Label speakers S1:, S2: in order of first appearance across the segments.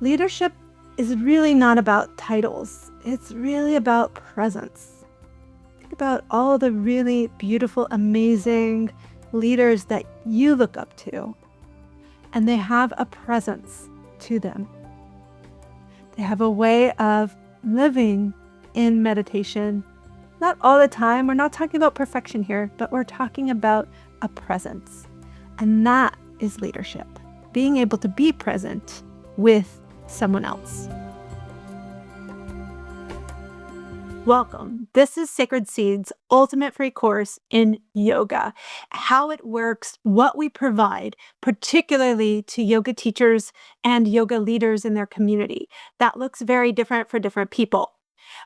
S1: Leadership is really not about titles. It's really about presence. Think about all the really beautiful, amazing leaders that you look up to, and they have a presence to them. They have a way of living in meditation. Not all the time. We're not talking about perfection here, but we're talking about a presence. And that is leadership. Being able to be present with someone else. Welcome. This is Sacred Seeds' ultimate free course in yoga, how it works, what we provide, particularly to yoga teachers and yoga leaders in their community. That looks very different for different people.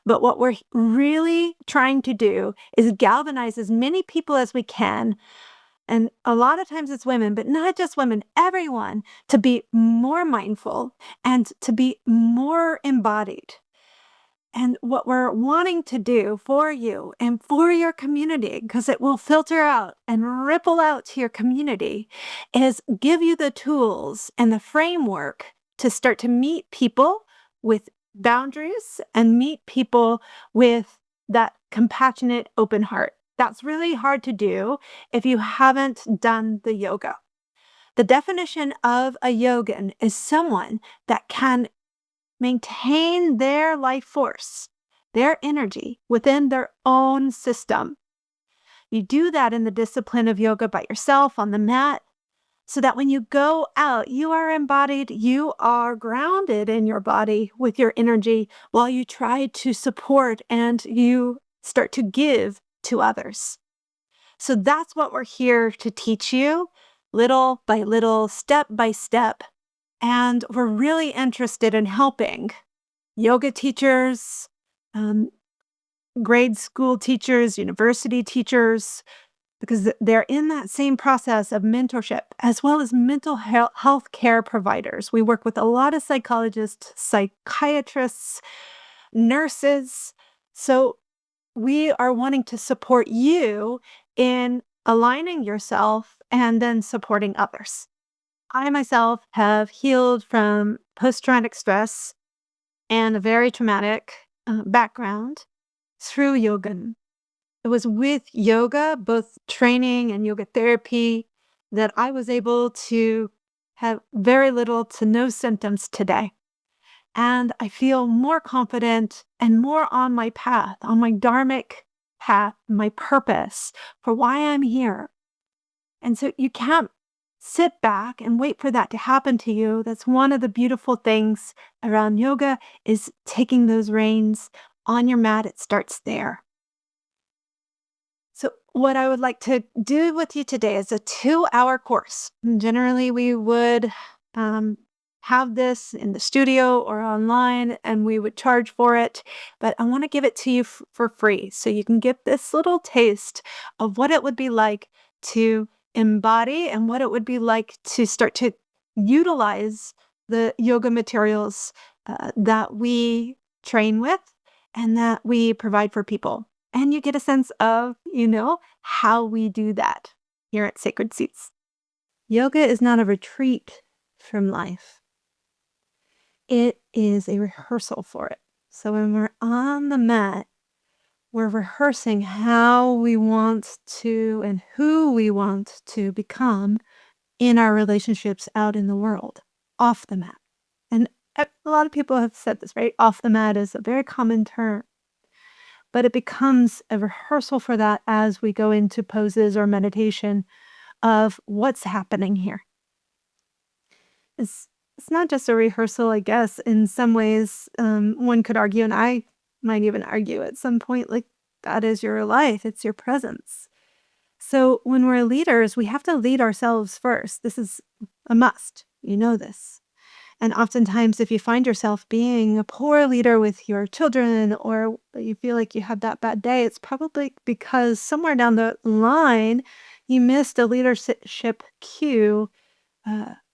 S1: But what we're really trying to do is galvanize as many people as we can. And a lot of times it's women, but not just women, everyone, to be more mindful and to be more embodied. And what we're wanting to do for you and for your community, because it will filter out and ripple out to your community, is give you the tools and the framework to start to meet people with boundaries and meet people with that compassionate, open heart. That's really hard to do if you haven't done the yoga. The definition of a yogin is someone that can maintain their life force, their energy within their own system. You do that in the discipline of yoga by yourself on the mat, so that when you go out, you are embodied, you are grounded in your body with your energy while you try to support and you start to give to others. So that's what we're here to teach you, little by little, step by step. And we're really interested in helping yoga teachers, grade school teachers, university teachers, because they're in that same process of mentorship, as well as mental health care providers. We work with a lot of psychologists, psychiatrists, nurses. So we are wanting to support you in aligning yourself and then supporting others. I myself have healed from post-traumatic stress and a very traumatic background through yoga. It was with yoga, both training and yoga therapy, that I was able to have very little to no symptoms today. And I feel more confident and more on my path, on my dharmic path, my purpose for why I'm here. And so you can't sit back and wait for that to happen to you. That's one of the beautiful things around yoga, is taking those reins on your mat. It starts there. So what I would like to do with you today is a 2-hour course. Generally, we would have this in the studio or online, and we would charge for it. But I want to give it to you for free, so you can get this little taste of what it would be like to embody and what it would be like to start to utilize the yoga materials that we train with and that we provide for people. And you get a sense of, how we do that here at Sacred Seeds. Yoga is not a retreat from life. It is a rehearsal for it. So when we're on the mat, we're rehearsing how we want to and who we want to become in our relationships out in the world, off the mat. And a lot of people have said this, right? Off the mat is a very common term. But it becomes a rehearsal for that as we go into poses or meditation of what's happening here. It's not just a rehearsal, I guess. In some ways, one could argue, and I might even argue at some point, like, that is your life. It's your presence. So when we're leaders, we have to lead ourselves first. This is a must. You know this. And oftentimes, if you find yourself being a poor leader with your children, or you feel like you had that bad day, it's probably because somewhere down the line, you missed a leadership cue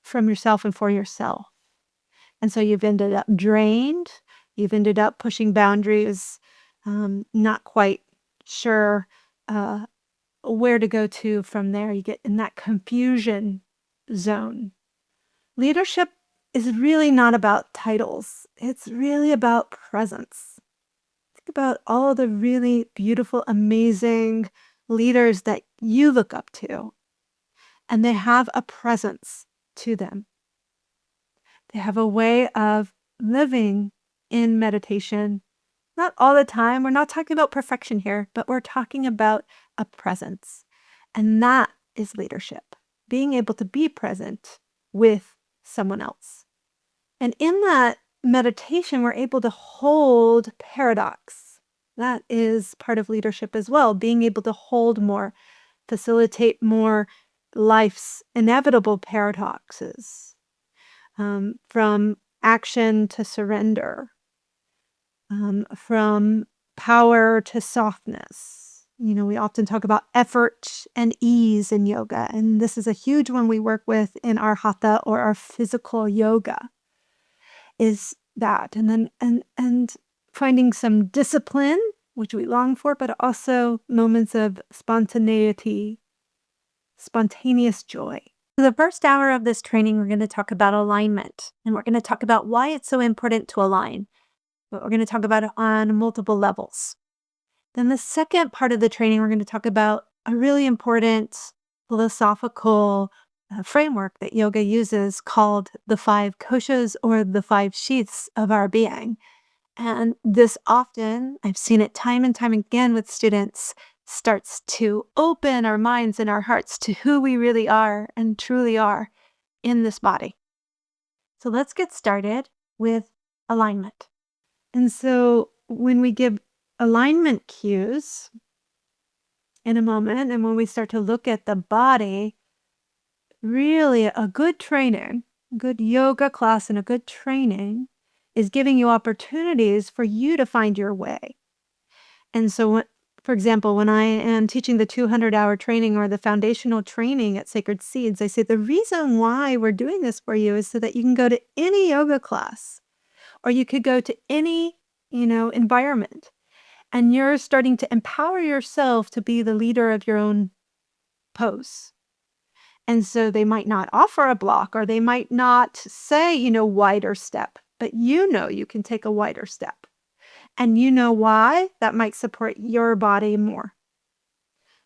S1: from yourself and for yourself. And so you've ended up drained. You've ended up pushing boundaries, not quite sure where to go to from there. You get in that confusion zone. Leadership is really not about titles. It's really about presence. Think about all the really beautiful, amazing leaders that you look up to, and they have a presence to them. They have a way of living in meditation. Not all the time. We're not talking about perfection here, but we're talking about a presence. And that is leadership, being able to be present with someone else. And in that meditation, we're able to hold paradox. That is part of leadership as well, being able to hold more, facilitate more life's inevitable paradoxes, from action to surrender, from power to softness. We often talk about effort and ease in yoga, and this is a huge one we work with in our hatha or our physical yoga, is that. And then and finding some discipline, which we long for, but also moments of spontaneity, spontaneous joy. For the first hour of this training, we're going to talk about alignment, and we're going to talk about why it's so important to align. But we're going to talk about it on multiple levels. Then the second part of the training, we're going to talk about a really important philosophical framework that yoga uses called the 5 koshas, or the 5 sheaths of our being. And this often, I've seen it time and time again with students, starts to open our minds and our hearts to who we really are and truly are in this body. So let's get started with alignment. And so when we give alignment cues in a moment, and when we start to look at the body, really a good training, a good yoga class and a good training is giving you opportunities for you to find your way. And so, for example, when I am teaching the 200-hour training or the foundational training at Sacred Seeds, I say the reason why we're doing this for you is so that you can go to any yoga class, or you could go to any, environment, and you're starting to empower yourself to be the leader of your own pose. And so they might not offer a block, or they might not say, wider step, but you can take a wider step. And you know why? That might support your body more.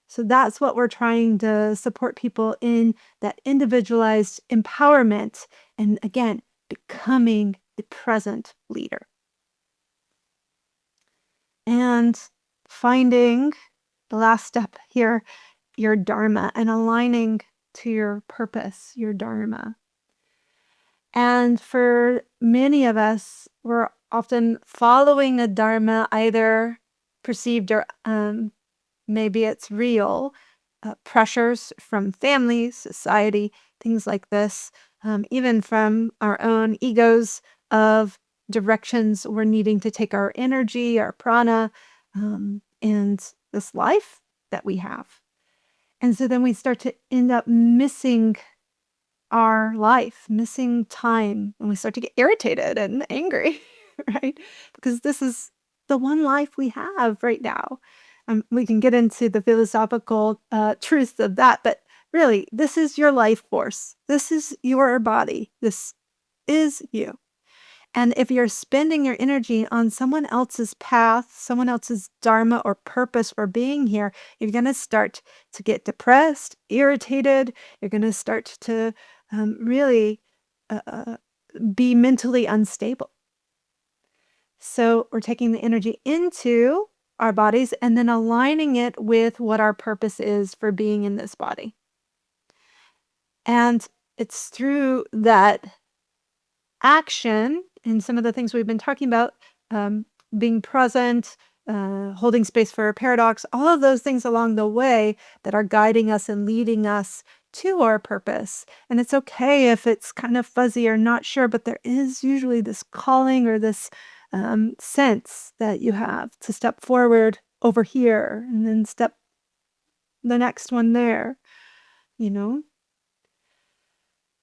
S1: So that's what we're trying to support people in, that individualized empowerment, and again, becoming the present leader. And finding the last step here, your dharma, and aligning to your purpose, your dharma. And for many of us, we're often following a dharma, either perceived or maybe it's real, pressures from family, society, things like this, even from our own egos of directions we're needing to take our energy, our prana, and this life that we have. And so then we start to end up missing our life, missing time, and we start to get irritated and angry, right? Because this is the one life we have right now. We can get into the philosophical truths of that, but really, this is your life force. This is your body. This is you. And if you're spending your energy on someone else's path, someone else's dharma or purpose for being here, you're going to start to get depressed, irritated. You're going to start to really be mentally unstable. So we're taking the energy into our bodies and then aligning it with what our purpose is for being in this body. And it's through that action and some of the things we've been talking about, being present, holding space for a paradox, all of those things along the way that are guiding us and leading us to our purpose. And it's okay if it's kind of fuzzy or not sure, but there is usually this calling or this sense that you have to step forward over here and then step the next one there,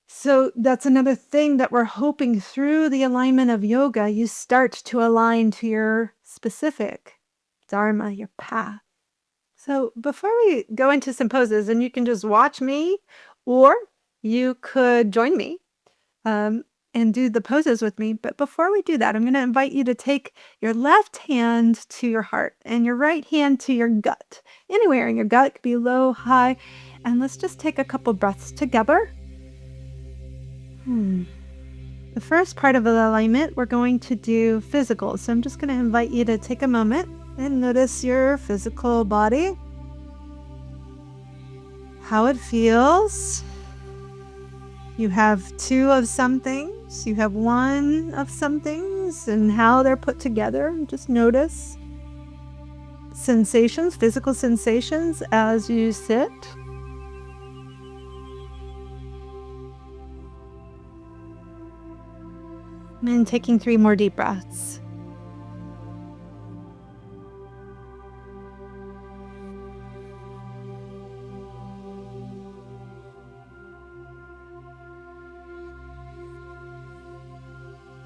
S1: So that's another thing that we're hoping through the alignment of yoga, you start to align to your specific dharma, your path. So before we go into some poses, and you can just watch me, or you could join me, and do the poses with me. But before we do that, I'm going to invite you to take your left hand to your heart and your right hand to your gut. Anywhere in your gut, it could be low, high. And let's just take a couple breaths together. The first part of the alignment, we're going to do physical. So I'm just going to invite you to take a moment and notice your physical body, how it feels. You have two of some things, you have one of some things, and how they're put together. Just notice sensations, physical sensations as you sit. And taking 3 more deep breaths.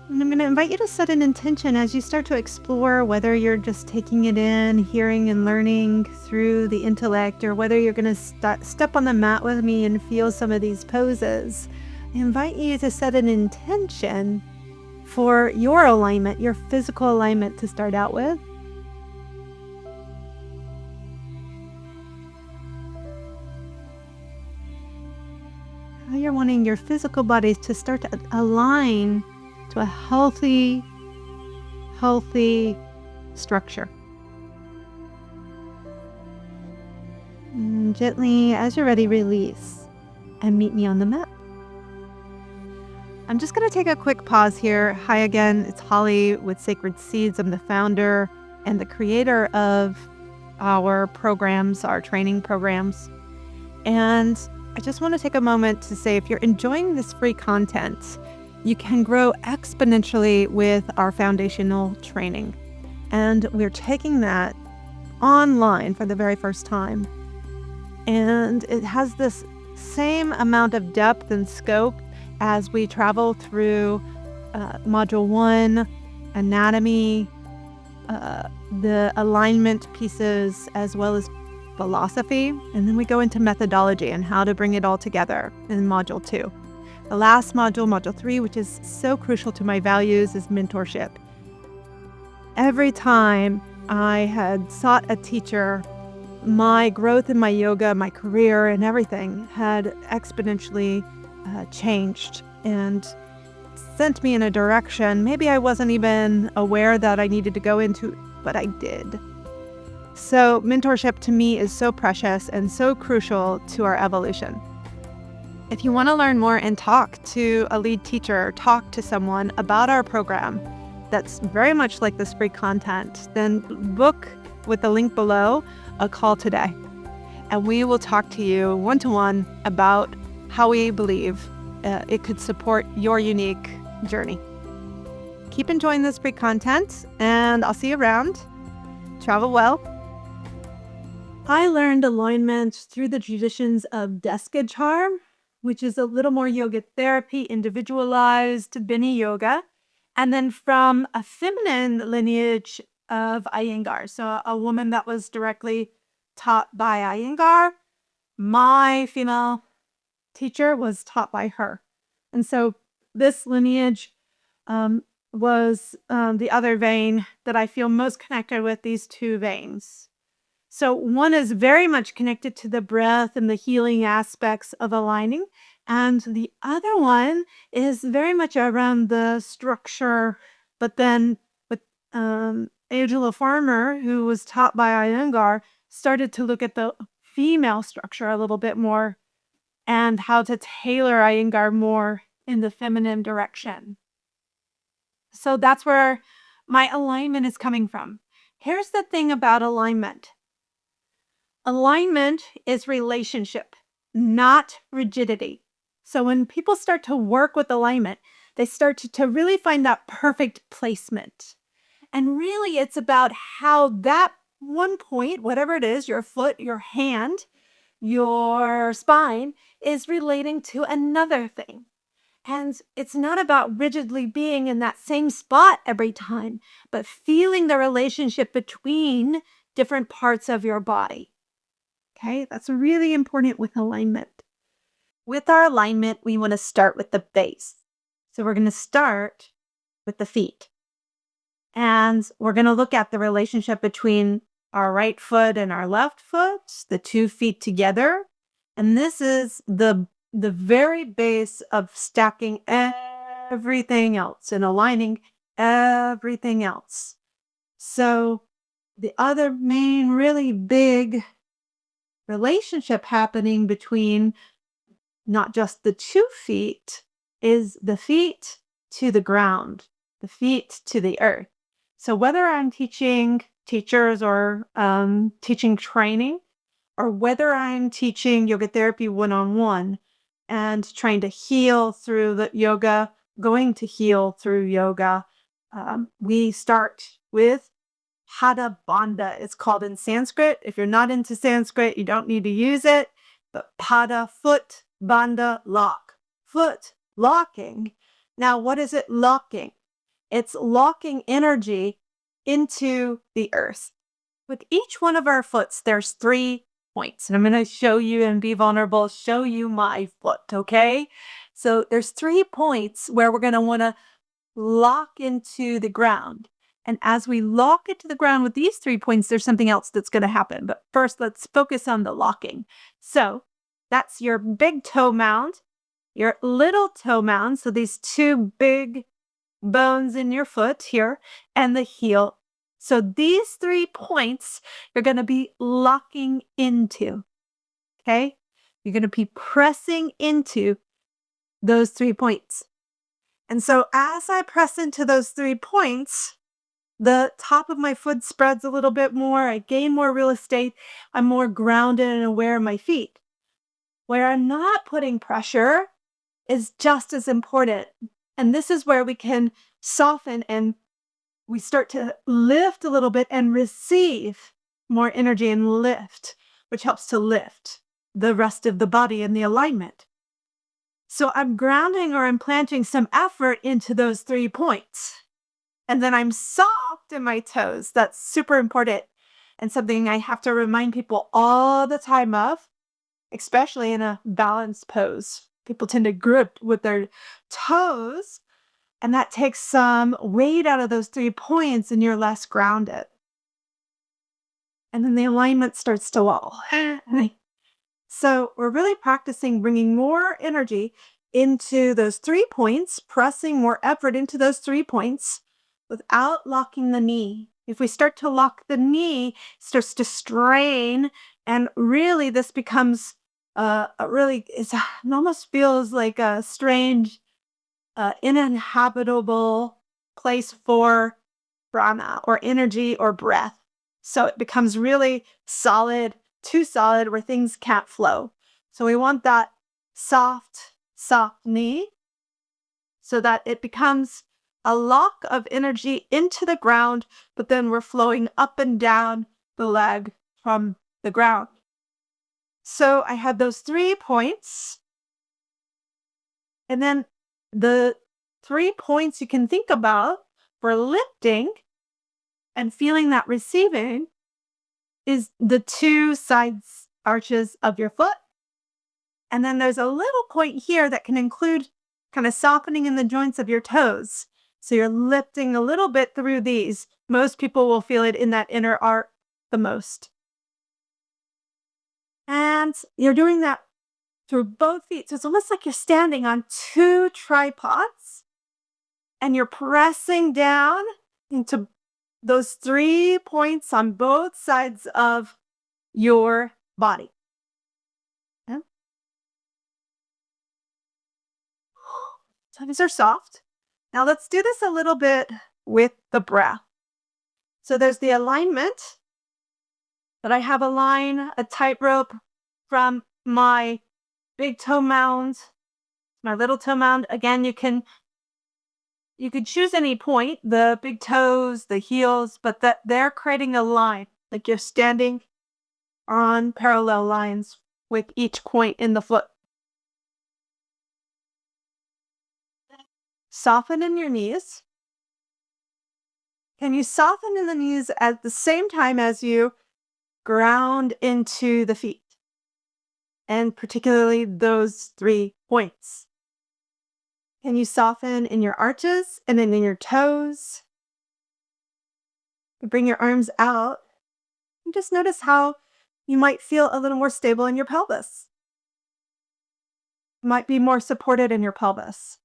S1: And I'm going to invite you to set an intention as you start to explore whether you're just taking it in, hearing and learning through the intellect, or whether you're going to step on the mat with me and feel some of these poses. I invite you to set an intention for your alignment, your physical alignment to start out with. How you're wanting your physical body to start to align to a healthy structure. And gently, as you're ready, release and meet me on the mat. I'm just going to take a quick pause here. Hi again, it's Holly with Sacred Seeds. I'm the founder and the creator of our programs, our training programs. And I just want to take a moment to say, if you're enjoying this free content, you can grow exponentially with our foundational training. And we're taking that online for the very first time. And it has this same amount of depth and scope as we travel through Module 1, anatomy, the alignment pieces, as well as philosophy. And then we go into methodology and how to bring it all together in Module 2. The last module, Module 3, which is so crucial to my values, is mentorship. Every time I had sought a teacher, my growth in my yoga, my career, and everything had exponentially changed and sent me in a direction maybe I wasn't even aware that I needed to go into, but I did. So mentorship to me is so precious and so crucial to our evolution. If you want to learn more and talk to a lead teacher, talk to someone about our program that's very much like this free content, then book with the link below a call today. And we will talk to you one-to-one about how we believe it could support your unique journey. Keep enjoying this free content, and I'll see you around. Travel well. I learned alignment through the traditions of Deskachar, which is a little more yoga therapy, individualized Bini yoga, and then from a feminine lineage of Iyengar. So a woman that was directly taught by Iyengar. My female teacher was taught by her. And so this lineage was the other vein that I feel most connected with, these two veins. So one is very much connected to the breath and the healing aspects of aligning. And the other one is very much around the structure, but then with Angela Farmer, who was taught by Iyengar, started to look at the female structure a little bit more and how to tailor Iyengar more in the feminine direction. So that's where my alignment is coming from. Here's the thing about alignment. Alignment is relationship, not rigidity. So when people start to work with alignment, they start to really find that perfect placement. And really, it's about how that one point, whatever it is, your foot, your hand, your spine, is relating to another thing. And it's not about rigidly being in that same spot every time, but feeling the relationship between different parts of your body. Okay, that's really important with alignment. With our alignment, we want to start with the base. So we're going to start with the feet. And we're going to look at the relationship between our right foot and our left foot, the 2 feet together. And this is the very base of stacking everything else and aligning everything else. So the other main really big relationship happening between not just the 2 feet is the feet to the ground, the feet to the earth. So whether I'm teaching teachers or teaching training, or whether I'm teaching yoga therapy one-on-one and trying to heal through the yoga, going to heal through yoga, we start with Pada Bandha. It's called in Sanskrit. If you're not into Sanskrit, you don't need to use it. But Pada, foot, Bandha, lock. Foot, locking. Now, what is it locking? It's locking energy into the earth. With each one of our foots, there's 3 points. And I'm going to show you and be vulnerable, show you my foot, okay? So there's 3 points where we're going to want to lock into the ground. And as we lock it to the ground with these 3 points, there's something else that's going to happen. But first, let's focus on the locking. So that's your big toe mound, your little toe mound. So these 2 big bones in your foot here, and the heel. So these 3 points you're going to be locking into. Okay? You're going to be pressing into those 3 points. And so as I press into those 3 points, the top of my foot spreads a little bit more. I gain more real estate. I'm more grounded and aware of my feet. Where I'm not putting pressure is just as important. And this is where we can soften and we start to lift a little bit and receive more energy and lift, which helps to lift the rest of the body and the alignment. So I'm grounding or I'm planting some effort into those 3 points. And then I'm soft in my toes. That's super important and something I have to remind people all the time of, especially in a balanced pose. People tend to grip with their toes, and that takes some weight out of those 3 points, and you're less grounded. And then the alignment starts to wobble. So we're really practicing bringing more energy into those 3 points, pressing more effort into those 3 points without locking the knee. If we start to lock the knee, it starts to strain, and really this becomes it almost feels like a strange, uninhabitable place for prana or energy or breath. So it becomes really solid, too solid, where things can't flow. So we want that soft knee so that it becomes a lock of energy into the ground, but then we're flowing up and down the leg from the ground. So I have those 3 points. And then the 3 points you can think about for lifting and feeling that receiving is the 2 sides arches of your foot. And then there's a little point here that can include kind of softening in the joints of your toes. So you're lifting a little bit through these. Most people will feel it in that inner arc the most. And you're doing that through both feet. So it's almost like you're standing on 2 tripods and you're pressing down into those 3 points on both sides of your body. Yeah. So these are soft. Now let's do this a little bit with the breath. So there's the alignment that I have a tightrope from my big toe mound, my little toe mound. Again, you could choose any point, the big toes, the heels, but that they're creating a line, like you're standing on parallel lines with each point in the foot. Soften in your knees. Can you soften in the knees at the same time as you ground into the feet? And particularly those 3 points. Can you soften in your arches and then in your toes? Bring your arms out and just notice how you might feel a little more stable in your pelvis. Might be more supported in your pelvis.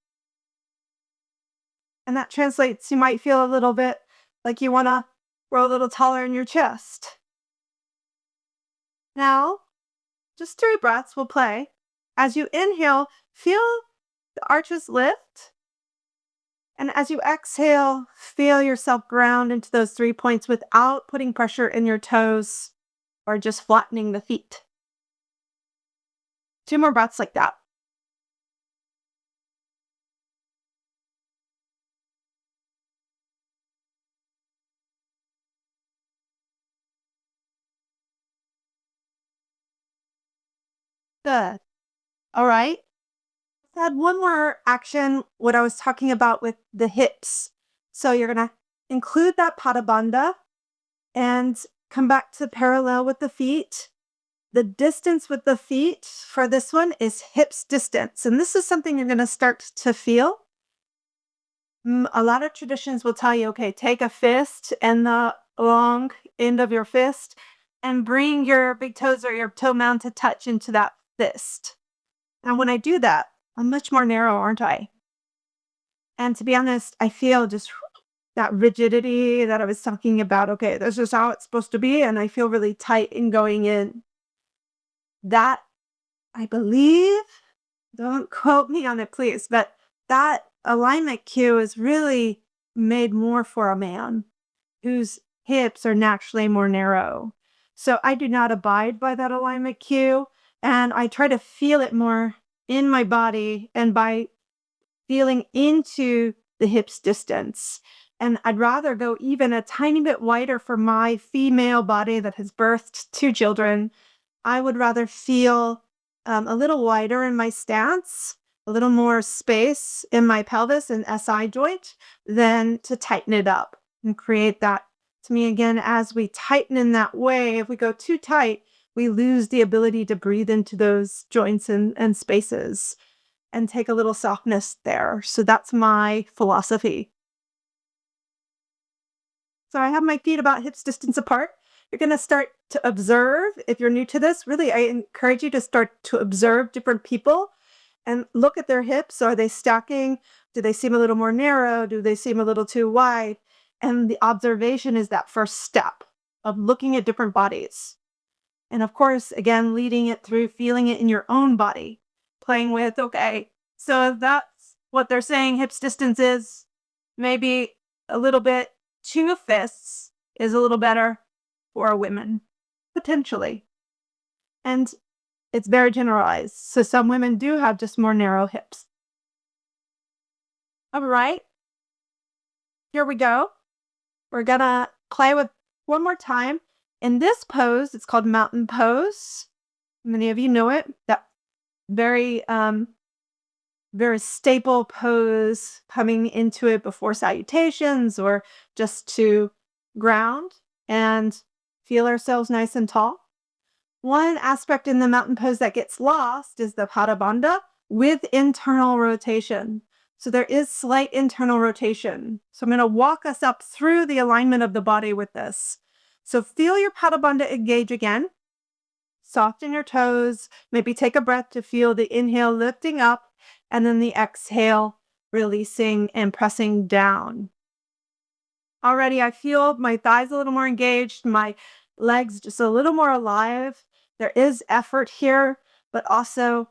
S1: And that translates, you might feel a little bit like you want to grow a little taller in your chest. Now, just 3 breaths will play. As you inhale, feel the arches lift. And as you exhale, feel yourself ground into those 3 points without putting pressure in your toes or just flattening the feet. 2 more breaths like that. Good. All right. Let's add one more action, what I was talking about with the hips. So you're going to include that pada bandha and come back to parallel with the feet. The distance with the feet for this one is hips distance. And this is something you're going to start to feel. A lot of traditions will tell you, okay, take a fist and the long end of your fist and bring your big toes or your toe mound to touch into that fist. And when I do that, I'm much more narrow, aren't I? And to be honest, I feel just that rigidity that I was talking about. Okay, this is how it's supposed to be. And I feel really tight in going in. That, I believe, don't quote me on it, please, but that alignment cue is really made more for a man whose hips are naturally more narrow. So I do not abide by that alignment cue. And I try to feel it more in my body and by feeling into the hips distance. And I'd rather go even a tiny bit wider for my female body that has birthed 2 children. I would rather feel a little wider in my stance, a little more space in my pelvis and SI joint than to tighten it up and create that. To me, again, as we tighten in that way, if we go too tight, we lose the ability to breathe into those joints and spaces and take a little softness there. So that's my philosophy. So I have my feet about hips distance apart. You're going to start to observe. If you're new to this, really, I encourage you to start to observe different people and look at their hips. Are they stacking? Do they seem a little more narrow? Do they seem a little too wide? And the observation is that first step of looking at different bodies. And of course, again, leading it through feeling it in your own body, playing with, okay, so if that's what they're saying hips distance is, maybe a little bit 2 fists is a little better for women, potentially. And it's very generalized. So some women do have just more narrow hips. All right, here we go. We're gonna play with one more time. In this pose, it's called mountain pose. Many of you know it. That very, very staple pose coming into it before salutations or just to ground and feel ourselves nice and tall. One aspect in the mountain pose that gets lost is the pada bandha with internal rotation. So there is slight internal rotation. So I'm going to walk us up through the alignment of the body with this. So feel your pada bandha engage again. Soften your toes. Maybe take a breath to feel the inhale lifting up and then the exhale releasing and pressing down. Already I feel my thighs a little more engaged, my legs just a little more alive. There is effort here, but also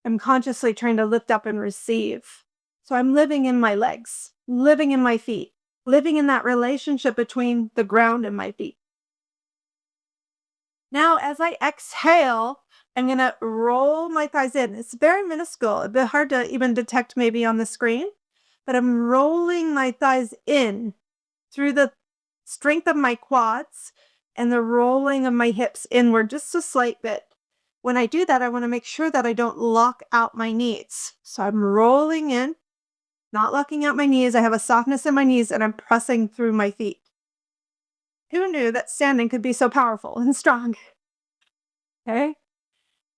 S1: I'm consciously trying to lift up and receive. So I'm living in my legs, living in my feet, living in that relationship between the ground and my feet. Now, as I exhale, I'm going to roll my thighs in. It's very minuscule, a bit hard to even detect maybe on the screen, but I'm rolling my thighs in through the strength of my quads and the rolling of my hips inward just a slight bit. When I do that, I want to make sure that I don't lock out my knees. So I'm rolling in, not locking out my knees. I have a softness in my knees and I'm pressing through my feet. Who knew that standing could be so powerful and strong? Okay.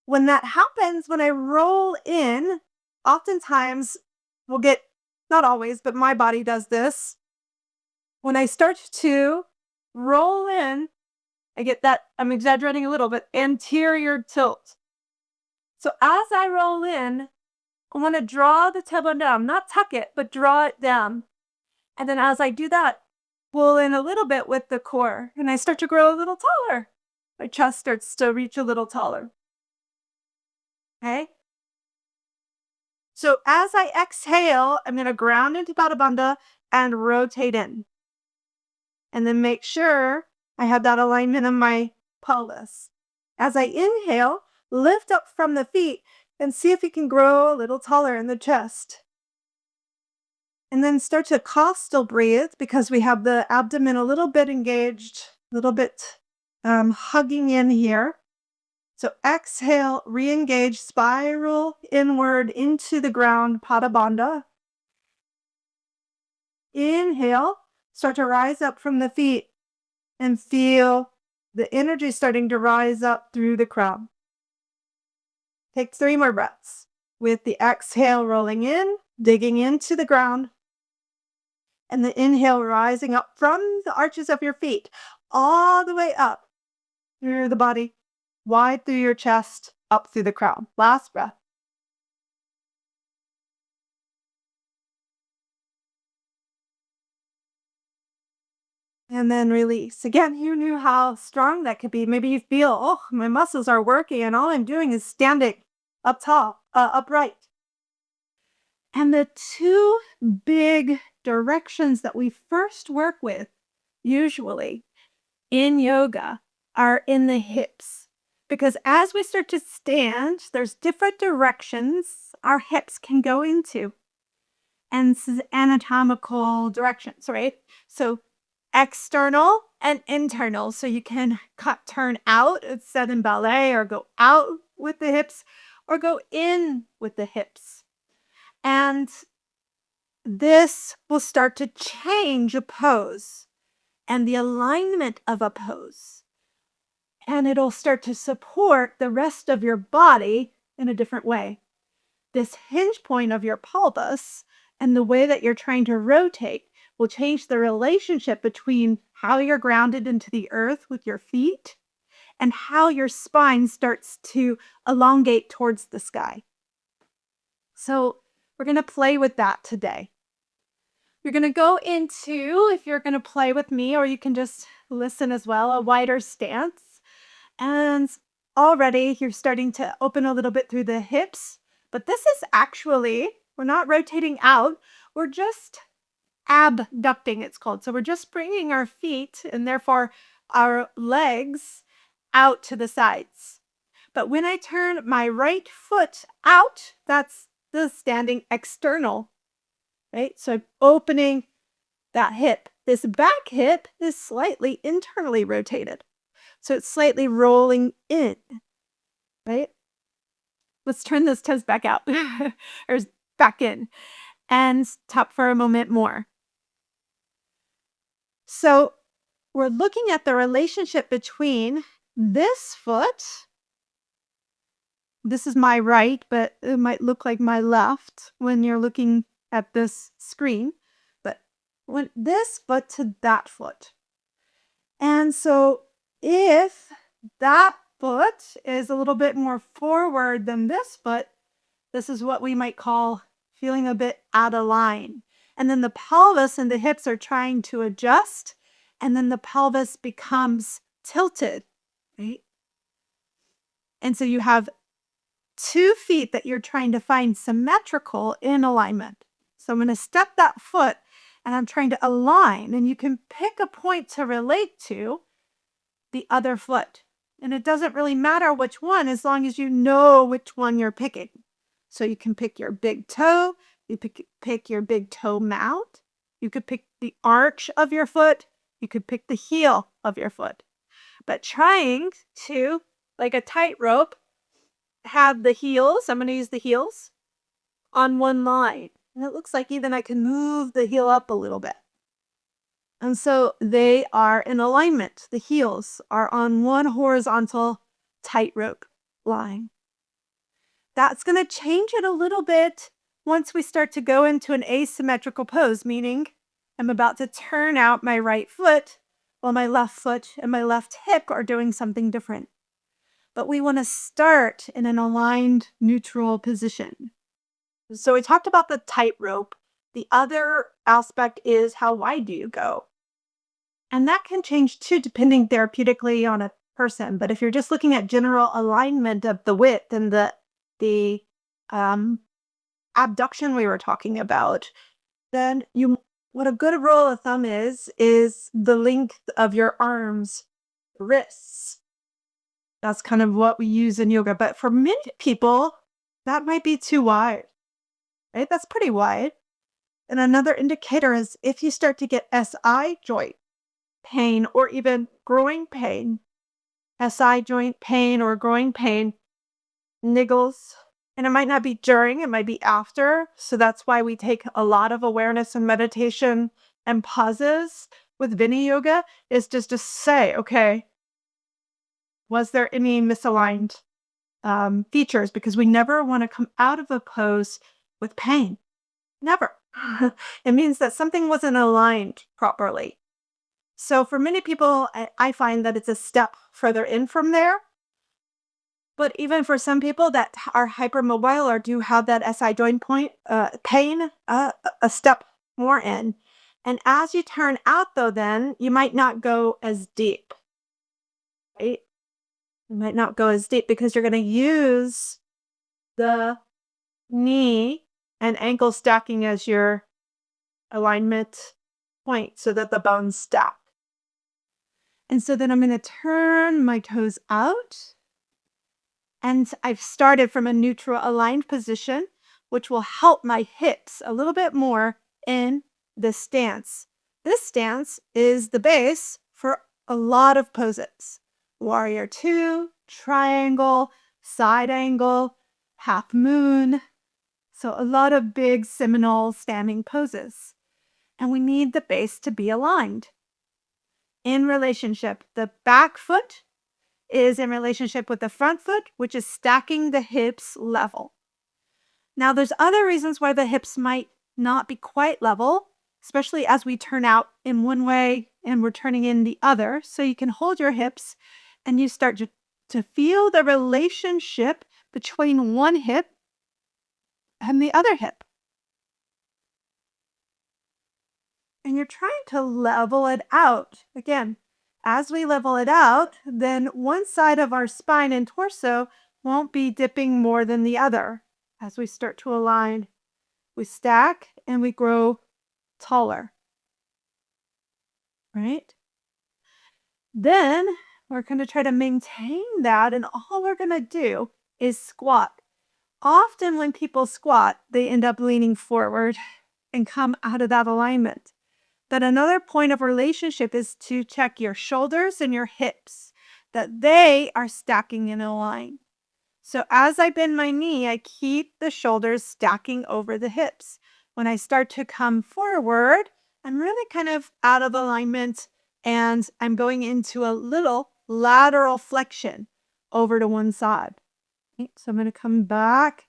S1: When that happens, when I roll in, oftentimes will get, not always, but my body does this. When I start to roll in, I get that, I'm exaggerating a little, but anterior tilt. So as I roll in, I want to draw the tailbone down, not tuck it, but draw it down. And then as I do that, pull in a little bit with the core, and I start to grow a little taller. My chest starts to reach a little taller. Okay? So as I exhale, I'm going to ground into Baddha Bandha and rotate in. And then make sure I have that alignment in my pelvis. As I inhale, lift up from the feet and see if you can grow a little taller in the chest. And then start to costal breathe because we have the abdomen a little bit engaged, a little bit hugging in here. So exhale, re-engage, spiral inward into the ground, Baddha Bandha. Inhale, start to rise up from the feet and feel the energy starting to rise up through the crown. Take 3 more breaths with the exhale rolling in, digging into the ground, and the inhale rising up from the arches of your feet all the way up through the body, wide through your chest, up through the crown. Last breath. And then release. Again, who knew how strong that could be? Maybe you feel, oh, my muscles are working and all I'm doing is standing up tall, upright. And the 2 big directions that we first work with, usually in yoga, are in the hips. Because as we start to stand, there's different directions our hips can go into. And this is anatomical directions, right? So external and internal. So you can turn out, it's said in ballet, or go out with the hips, or go in with the hips. And this will start to change a pose and the alignment of a pose. And it'll start to support the rest of your body in a different way. This hinge point of your pelvis and the way that you're trying to rotate will change the relationship between how you're grounded into the earth with your feet and how your spine starts to elongate towards the sky. So we're going to play with that today. You're going to go into, if you're going to play with me, or you can just listen as well, a wider stance. And already you're starting to open a little bit through the hips. But this is actually, we're not rotating out, we're just abducting, it's called. So we're just bringing our feet and therefore our legs out to the sides. But when I turn my right foot out, that's the standing external, right? So I'm opening that hip. This back hip is slightly internally rotated. So it's slightly rolling in, right? Let's turn those toes back out or back in and stop for a moment more. So we're looking at the relationship between this foot. This is my right, but it might look like my left when you're looking at this screen. But when this foot to that foot. And so if that foot is a little bit more forward than this foot, this is what we might call feeling a bit out of line. And then the pelvis and the hips are trying to adjust, and then the pelvis becomes tilted, right? And so you have 2 feet that you're trying to find symmetrical in alignment. So I'm going to step that foot and I'm trying to align, and you can pick a point to relate to the other foot. And it doesn't really matter which one as long as you know which one you're picking. So you can pick your big toe, you pick your big toe mount, you could pick the arch of your foot, you could pick the heel of your foot. But trying to, like a tightrope, have the heels, I'm going to use the heels, on one line. And it looks like even I can move the heel up a little bit. And so they are in alignment. The heels are on one horizontal tightrope line. That's going to change it a little bit Once we start to go into an asymmetrical pose, meaning I'm about to turn out my right foot while my left foot and my left hip are doing something different. But we want to start in an aligned neutral position. So we talked about the tightrope. The other aspect is how wide do you go? And that can change too, depending therapeutically on a person. But if you're just looking at general alignment of the width and the um, abduction we were talking about, then you what a good rule of thumb is the length of your arms, wrists. That's kind of what we use in yoga. But for many people, that might be too wide, right? That's pretty wide. And another indicator is if you start to get SI joint pain or even growing pain, SI joint pain or growing pain, niggles, and it might not be during, it might be after. So that's why we take a lot of awareness and meditation and pauses with Vini yoga is just to say, okay, was there any misaligned features? Because we never want to come out of a pose with pain. Never. It means that something wasn't aligned properly. So for many people, I find that it's a step further in from there. But even for some people that are hypermobile or do have that SI joint point pain, a step more in. And as you turn out, though, then you might not go as deep, right? You might not go as deep because you're going to use the knee and ankle stacking as your alignment point so that the bones stack. And so then I'm going to turn my toes out. And I've started from a neutral aligned position, which will help my hips a little bit more in this stance. This stance is the base for a lot of poses. Warrior two, triangle, side angle, half moon. So a lot of big seminal standing poses. And we need the base to be aligned. In relationship, the back foot is in relationship with the front foot, which is stacking the hips level. Now, there's other reasons why the hips might not be quite level, especially as we turn out in one way and we're turning in the other. So you can hold your hips and you start to feel the relationship between one hip and the other hip. And you're trying to level it out. Again, as we level it out, then one side of our spine and torso won't be dipping more than the other. As we start to align, we stack and we grow taller, right? Then we're going to try to maintain that, and all we're going to do is squat. Often when people squat, they end up leaning forward and come out of that alignment. But another point of relationship is to check your shoulders and your hips, that they are stacking in a line. So as I bend my knee, I keep the shoulders stacking over the hips. When I start to come forward, I'm really kind of out of alignment and I'm going into a little lateral flexion over to one side. Okay, so I'm going to come back,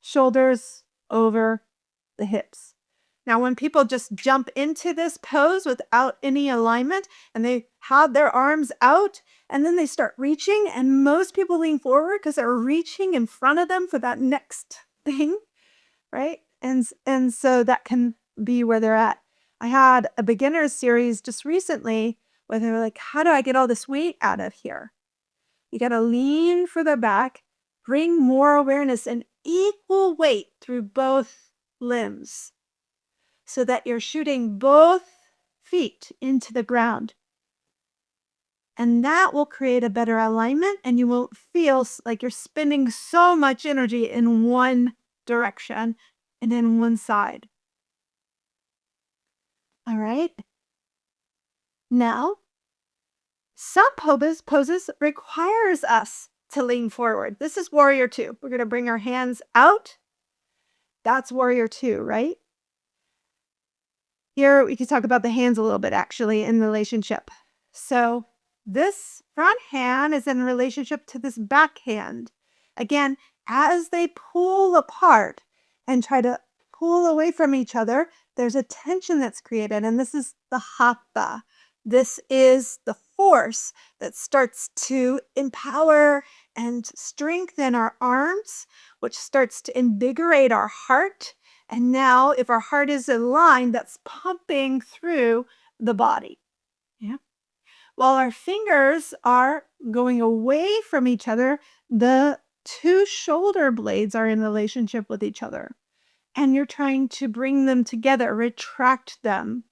S1: shoulders over the hips. Now, when people just jump into this pose without any alignment and they have their arms out and then they start reaching, and most people lean forward because they're reaching in front of them for that next thing, right? And so that can be where they're at. I had a beginner's series just recently where they were like, how do I get all this weight out of here? You got to lean further back, bring more awareness and equal weight through both limbs, so that you're shooting both feet into the ground. And that will create a better alignment and you won't feel like you're spending so much energy in one direction and in one side. All right. Now, some poses requires us to lean forward. This is warrior two. We're going to bring our hands out. That's warrior two, right? Here, we could talk about the hands a little bit, actually, in relationship. So this front hand is in relationship to this back hand. Again, as they pull apart, and try to pull away from each other, there's a tension that's created, and this is the hatha. This is the force that starts to empower and strengthen our arms, which starts to invigorate our heart. And now, if our heart is aligned, that's pumping through the body. Yeah. While our fingers are going away from each other, the two shoulder blades are in relationship with each other. And you're trying to bring them together, retract them.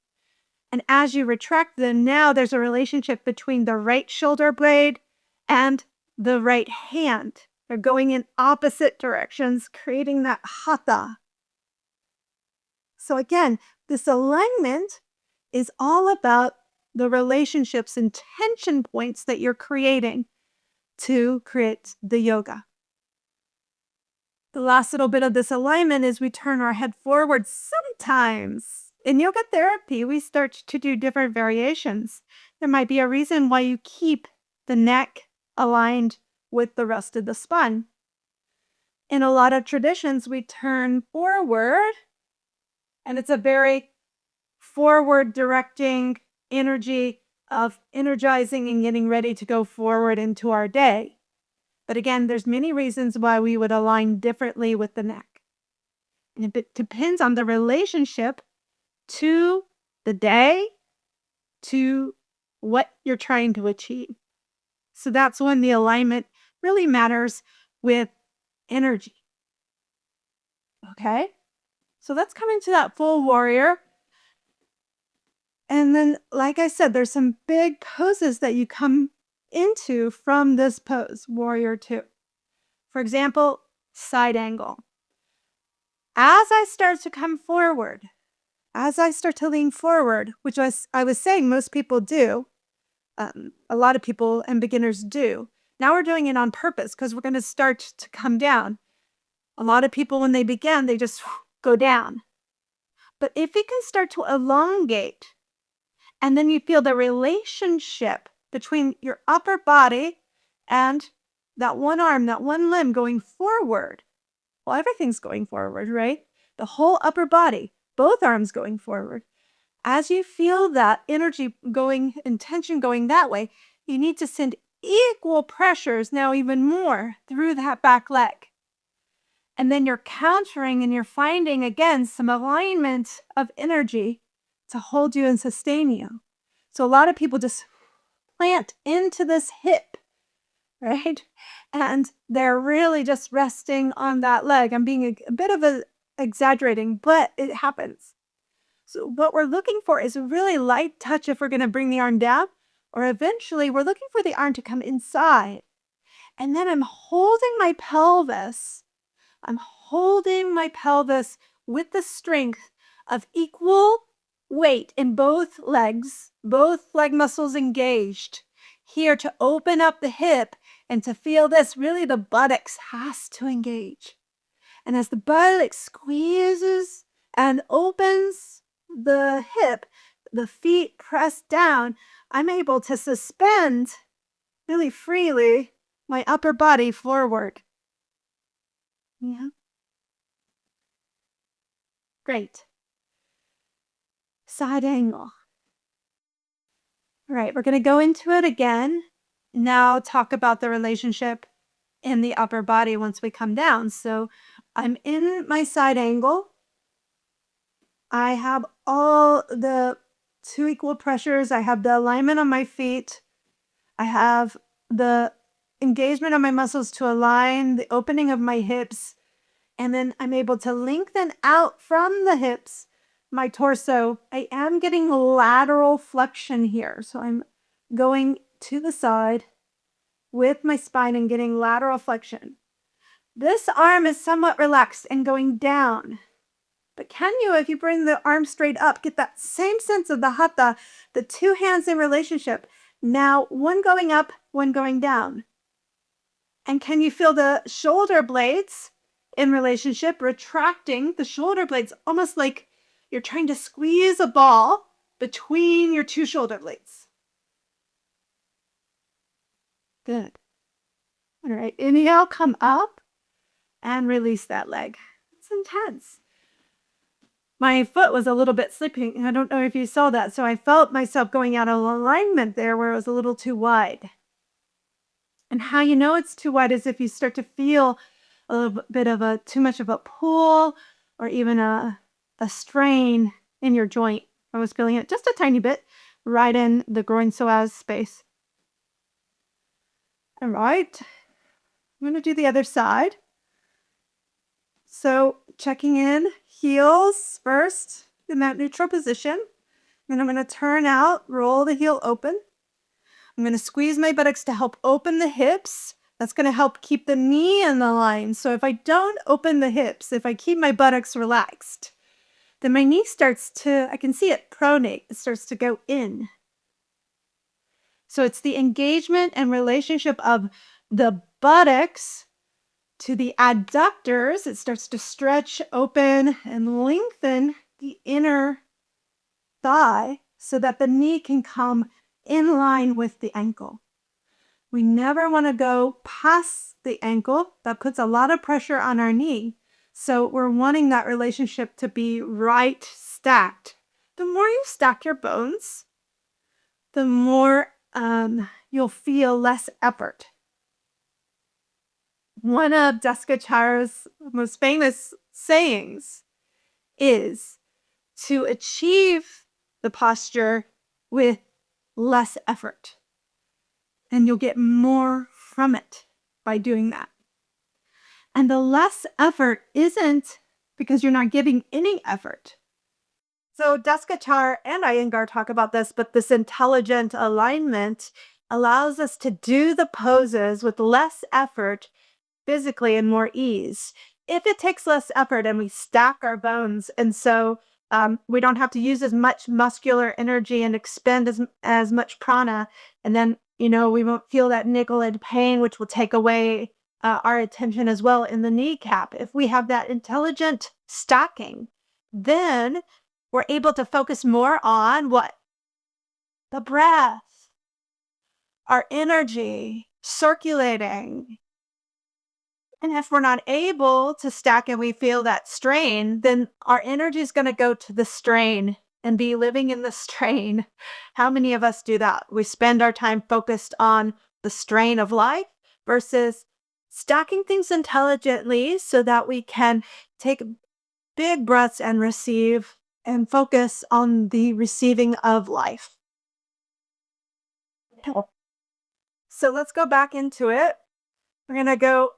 S1: And as you retract them, now there's a relationship between the right shoulder blade and the right hand. They're going in opposite directions, creating that hatha. So again, this alignment is all about the relationships and tension points that you're creating to create the yoga. The last little bit of this alignment is we turn our head forward sometimes. In yoga therapy, we start to do different variations. There might be a reason why you keep the neck aligned with the rest of the spine. In a lot of traditions, we turn forward, and it's a very forward directing energy of energizing and getting ready to go forward into our day. But again, there's many reasons why we would align differently with the neck. And it depends on the relationship to the day, to what you're trying to achieve. So that's when the alignment really matters with energy. Okay? So let's come into that full warrior. And then, like I said, there's some big poses that you come into from this pose, warrior 2. For example, side angle. As I start to come forward, as I start to lean forward, which I was saying most people do, a lot of people and beginners do. Now we're doing it on purpose because we're going to start to come down. A lot of people, when they begin, they just go down. But if you can start to elongate, and then you feel the relationship between your upper body and that one arm, that one limb going forward. Well, everything's going forward, right? The whole upper body, both arms going forward. As you feel that energy going and tension going that way, you need to send equal pressures, now even more, through that back leg. And then you're countering and you're finding, again, some alignment of energy to hold you and sustain you. So a lot of people just plant into this hip, right? And they're really just resting on that leg. I'm being a bit of exaggerating, but it happens. So what we're looking for is a really light touch if we're going to bring the arm down, or eventually we're looking for the arm to come inside. And then I'm holding my pelvis. I'm holding my pelvis with the strength of equal weight in both legs, both leg muscles engaged. Here to open up the hip and to feel this, really the buttocks has to engage. And as the buttock squeezes and opens the hip, the feet press down, I'm able to suspend really freely my upper body forward. Yeah. Great. Side angle. All right, we're going to go into it again. Now talk about the relationship in the upper body once we come down. So I'm in my side angle. I have all the 2 equal pressures. I have the alignment on my feet. I have the engagement of my muscles to align, the opening of my hips. And then I'm able to lengthen out from the hips, my torso. I am getting lateral flexion here. So I'm going to the side with my spine and getting lateral flexion. This arm is somewhat relaxed and going down. But can you, if you bring the arm straight up, get that same sense of the hatha, the 2 hands in relationship? Now, one going up, one going down. And can you feel the shoulder blades in relationship, retracting the shoulder blades, almost like you're trying to squeeze a ball between your 2 shoulder blades? Good. All right, inhale, come up and release that leg. It's intense. My foot was a little bit slipping. I don't know if you saw that. So I felt myself going out of alignment there where it was a little too wide. And how you know it's too wide is if you start to feel a little bit of a too much of a pull or even a strain in your joint. I was feeling it just a tiny bit right in the groin psoas space. All right. I'm going to do the other side. So checking in, heels first in that neutral position. And I'm going to turn out, roll the heel open. I'm going to squeeze my buttocks to help open the hips. That's going to help keep the knee in the line. So if I don't open the hips, if I keep my buttocks relaxed, then my knee starts to, I can see it pronate. It starts to go in. So it's the engagement and relationship of the buttocks to the adductors. It starts to stretch open and lengthen the inner thigh so that the knee can come in line with the ankle. We never want to go past the ankle. That puts a lot of pressure on our knee. So we're wanting that relationship to be right stacked. The more you stack your bones, the more you'll feel less effort. One of Deskachar's most famous sayings is to achieve the posture with less effort. And you'll get more from it by doing that. And the less effort isn't because you're not giving any effort. So Deskachar and Iyengar talk about this, but this intelligent alignment allows us to do the poses with less effort physically and more ease. If it takes less effort and we stack our bones, and so we don't have to use as much muscular energy and expend as much prana, and then we won't feel that niggling pain, which will take away our attention as well in the kneecap. If we have that intelligent stacking, then we're able to focus more on what? The breath, our energy circulating. And if we're not able to stack and we feel that strain, then our energy is going to go to the strain and be living in the strain. How many of us do that? We spend our time focused on the strain of life versus stacking things intelligently so that we can take big breaths and receive and focus on the receiving of life. So let's go back into it. We're going to go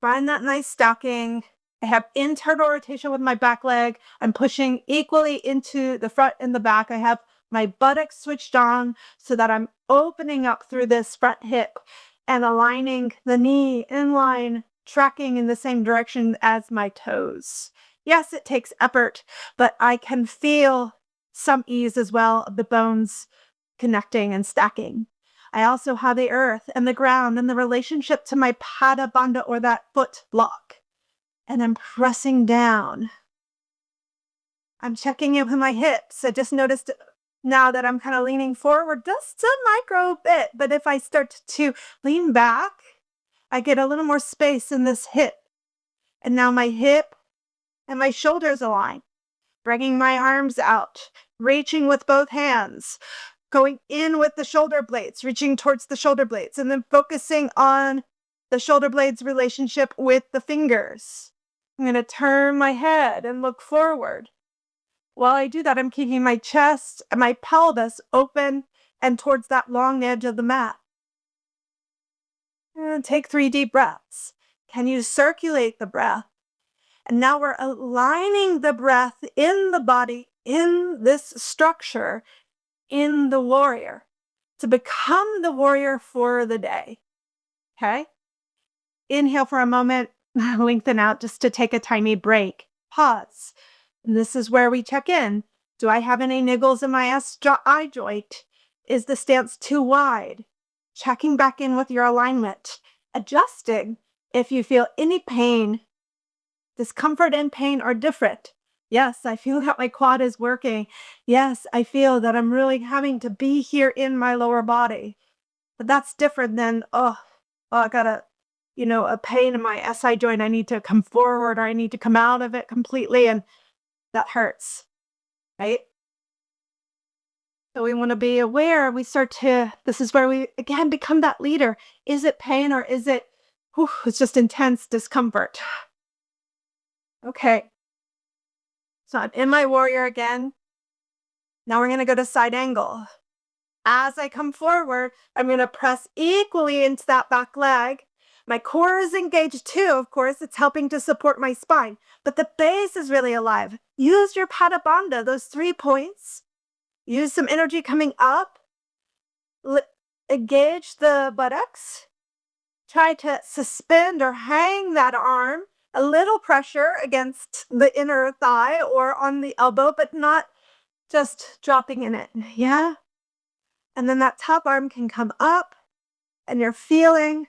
S1: find that nice stacking. I have internal rotation with my back leg. I'm pushing equally into the front and the back. I have my buttocks switched on so that I'm opening up through this front hip and aligning the knee in line, tracking in the same direction as my toes. Yes, it takes effort, but I can feel some ease as well of the bones connecting and stacking. I also have the earth and the ground and the relationship to my pada bandha or that foot block. And I'm pressing down. I'm checking in with my hips. I just noticed now that I'm kind of leaning forward just a micro bit. But if I start to lean back, I get a little more space in this hip. And now my hip and my shoulders align. Bringing my arms out, reaching with both hands. Going in with the shoulder blades, reaching towards the shoulder blades, and then focusing on the shoulder blades relationship with the fingers. I'm going to turn my head and look forward. While I do that, I'm keeping my chest and my pelvis open and towards that long edge of the mat. And take 3 deep breaths. Can you circulate the breath? And now we're aligning the breath in the body, in this structure, in the warrior, to become the warrior for the day. Okay? Inhale for a moment, lengthen out just to take a tiny break. Pause. And this is where we check in. Do I have any niggles in my SSYS joint? Is the stance too wide? Checking back in with your alignment. Adjusting if you feel any pain. Discomfort and pain are different. Yes, I feel that my quad is working. Yes, I feel that I'm really having to be here in my lower body. But that's different than, I gotta a pain in my SI joint. I need to come forward or I need to come out of it completely. And that hurts, right? So we want to be aware. This is where we again become that leader. Is it pain or is it, it's just intense discomfort? Okay. So I'm in my warrior again. Now we're going to go to side angle. As I come forward, I'm going to press equally into that back leg. My core is engaged too, of course. It's helping to support my spine. But the base is really alive. Use your Pada Bandha, those 3 points. Use some energy coming up. Engage the buttocks. Try to suspend or hang that arm. A little pressure against the inner thigh or on the elbow, but not just dropping in it. Yeah? And then that top arm can come up and you're feeling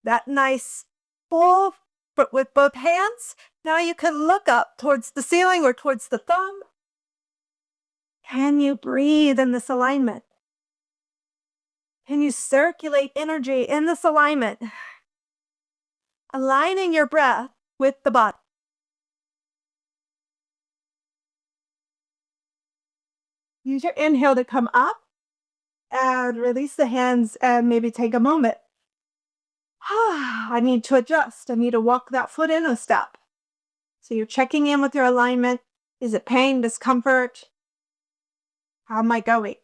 S1: that nice pull, but with both hands. Now you can look up towards the ceiling or towards the thumb. Can you breathe in this alignment? Can you circulate energy in this alignment? Aligning your breath with the body. Use your inhale to come up and release the hands and maybe take a moment. I need to adjust. I need to walk that foot in a step. So you're checking in with your alignment. Is it pain, discomfort? How am I going?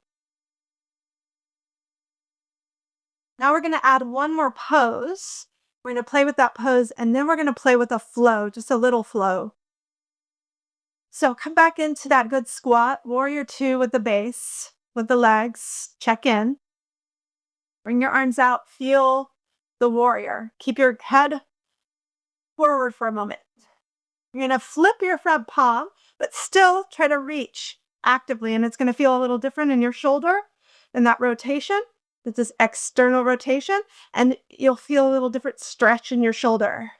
S1: Now we're going to add one more pose. We're going to play with that pose and then we're going to play with a flow, just a little flow. So come back into that good squat, warrior 2 with the base, with the legs, check in. Bring your arms out, feel the warrior. Keep your head forward for a moment. You're going to flip your front palm, but still try to reach actively. And it's going to feel a little different in your shoulder in that rotation. This is external rotation. And you'll feel a little different stretch in your shoulder.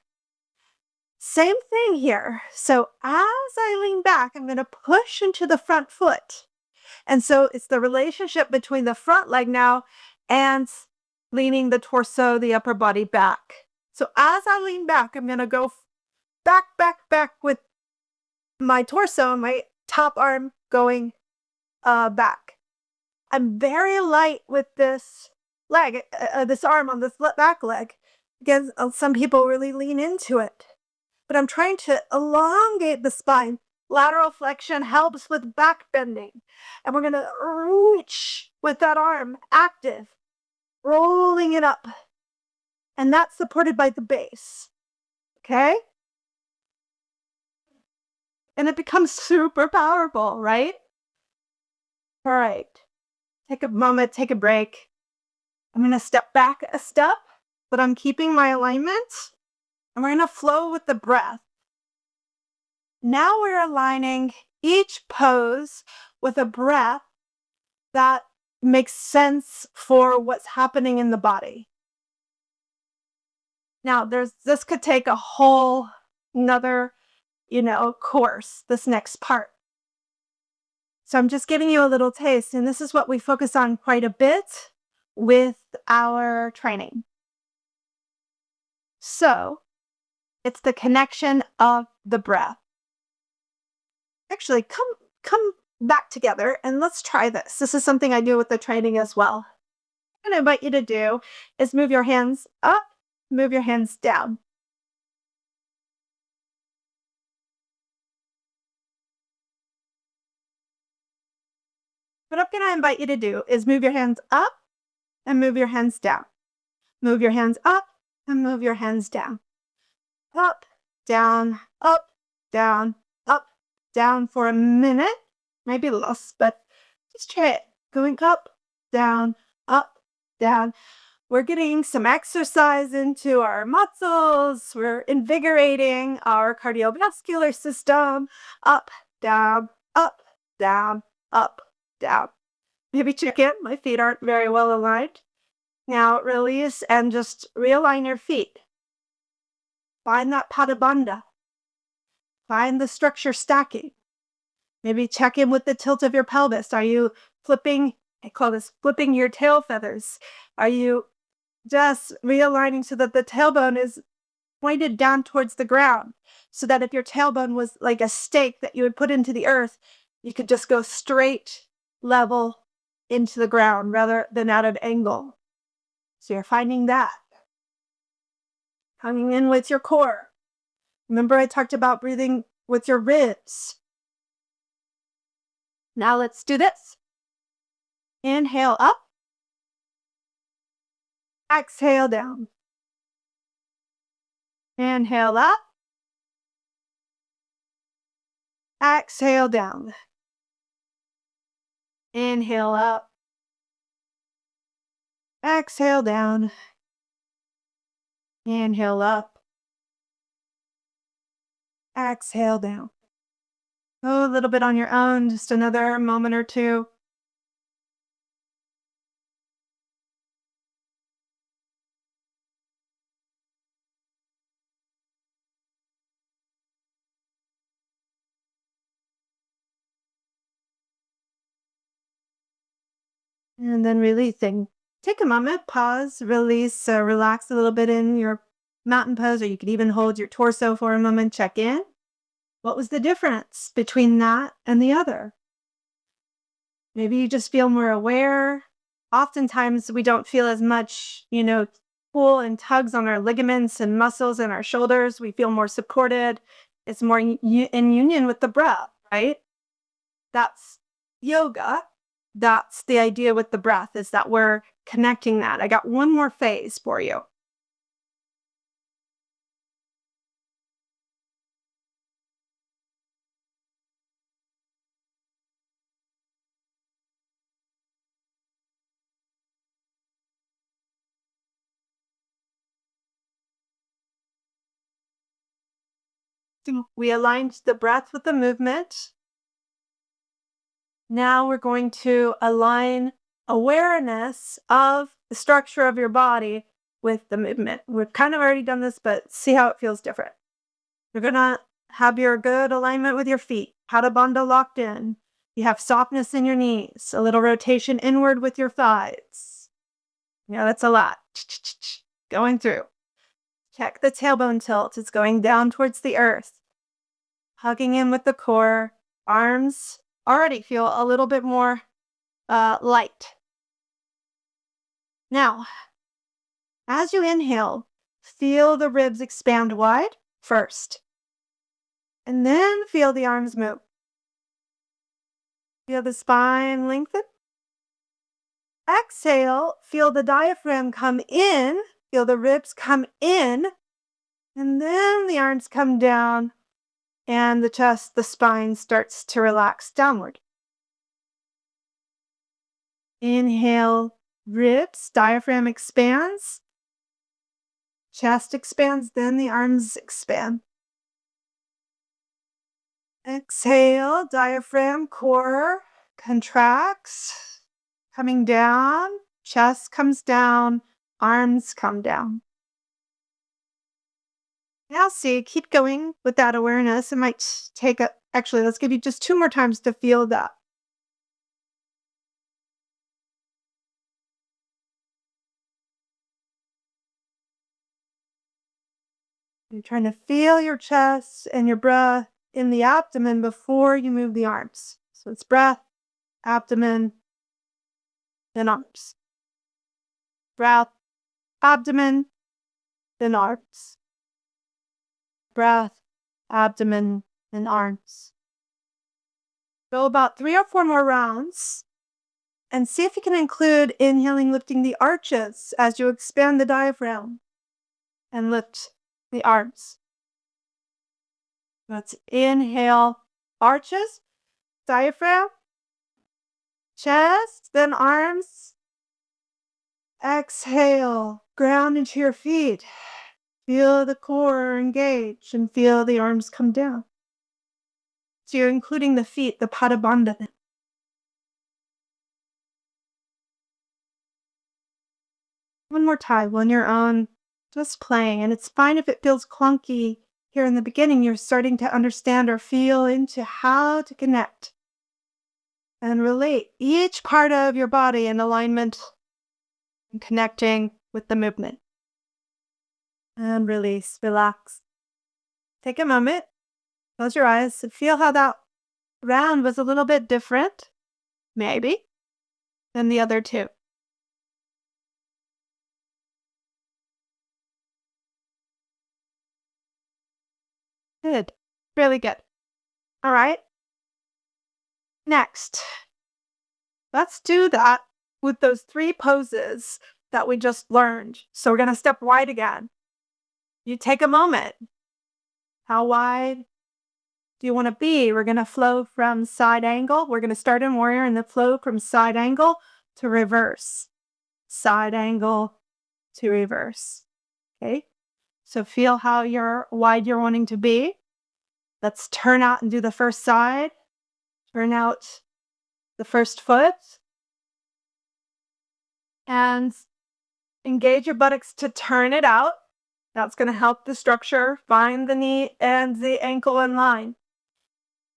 S1: Same thing here. So as I lean back, I'm going to push into the front foot. And so it's the relationship between the front leg now and leaning the torso, the upper body back. So as I lean back, I'm going to go back with my torso and my top arm going back. I'm very light with this leg, this arm on this back leg. Again, some people really lean into it. But I'm trying to elongate the spine. Lateral flexion helps with back bending. And we're going to reach with that arm active, rolling it up. And that's supported by the base. Okay? And it becomes super powerful, right? All right. Take a moment, take a break. I'm going to step back a step, but I'm keeping my alignment. And we're going to flow with the breath. Now we're aligning each pose with a breath that makes sense for what's happening in the body. Now, this could take a whole another, course, this next part. So I'm just giving you a little taste, and this is what we focus on quite a bit with our training. So it's the connection of the breath. Actually, come back together and let's try this. This is something I do with the training as well. What I invite you to do is move your hands up, move your hands down. What I'm going to invite you to do is move your hands up and move your hands down. Move your hands up and move your hands down. Up, down, up, down, up, down for a minute. Maybe less, but just try it. Going up, down, up, down. We're getting some exercise into our muscles. We're invigorating our cardiovascular system. Up, down, up, down, up, down. Maybe check in. My feet aren't very well aligned. Now release and just realign your feet. Find that Pada Bandha. Find the structure stacking. Maybe check in with the tilt of your pelvis. Are you flipping? I call this flipping your tail feathers. Are you Just realigning so that the tailbone is pointed down towards the ground, so that if your tailbone was like a stake that you would put into the earth, you could just go straight level into the ground rather than at an angle. So you're finding that. Hanging in with your core. Remember I talked about breathing with your ribs. Now let's do this. Inhale up. Exhale down. Inhale up. Exhale down. Inhale up. Exhale down. Inhale up. Exhale down. Go a little bit on your own, just another moment or two. And then releasing. Take a moment, pause, release, relax a little bit in your mountain pose, or you could even hold your torso for a moment, check in. What was the difference between that and the other? Maybe you just feel more aware. Oftentimes we don't feel as much, pull and tugs on our ligaments and muscles in our shoulders. We feel more supported. It's more in union with the breath, right? That's yoga. That's the idea with the breath, is that we're connecting that. I got one more phase for you. So we aligned the breath with the movement. Now we're going to align awareness of the structure of your body with the movement. We've kind of already done this, but see how it feels different. You're going to have your good alignment with your feet, Pada Bandha locked in. You have softness in your knees, a little rotation inward with your thighs. Yeah, that's a lot. Going through. Check the tailbone tilt. It's going down towards the earth. Hugging in with the core. Arms already feel a little bit more light. Now, as you inhale, feel the ribs expand wide first. And then feel the arms move. Feel the spine lengthen. Exhale, feel the diaphragm come in. Feel the ribs come in. And then the arms come down. And the chest, the spine starts to relax downward. Inhale, ribs, diaphragm expands. Chest expands, then the arms expand. Exhale, diaphragm, core contracts, coming down, chest comes down, arms come down. Now see, keep going with that awareness. It might take actually, let's give you just 2 more times to feel that. You're trying to feel your chest and your breath in the abdomen before you move the arms. So it's breath, abdomen, then arms. Breath, abdomen, then arms. Breath, abdomen, and arms. Go about 3 or 4 more rounds and see if you can include inhaling, lifting the arches as you expand the diaphragm and lift the arms. Let's inhale, arches, diaphragm, chest, then arms. Exhale, ground into your feet. Feel the core engage and feel the arms come down. So you're including the feet, the Pada Bandha. One more time on your own, just playing. And it's fine if it feels clunky here in the beginning. You're starting to understand or feel into how to connect and relate each part of your body in alignment and connecting with the movement. And release, relax. Take a moment, close your eyes, and feel how that round was a little bit different, maybe, than the other two. Good. Really good. All right. Next, let's do that with those 3 poses that we just learned. So we're going to step wide again. You take a moment. How wide do you want to be? We're going to flow from side angle. We're going to start in warrior and then flow from side angle to reverse. Side angle to reverse. Okay. So feel how wide you're wanting to be. Let's turn out and do the first side. Turn out the first foot. And engage your buttocks to turn it out. That's going to help the structure. Find the knee and the ankle in line.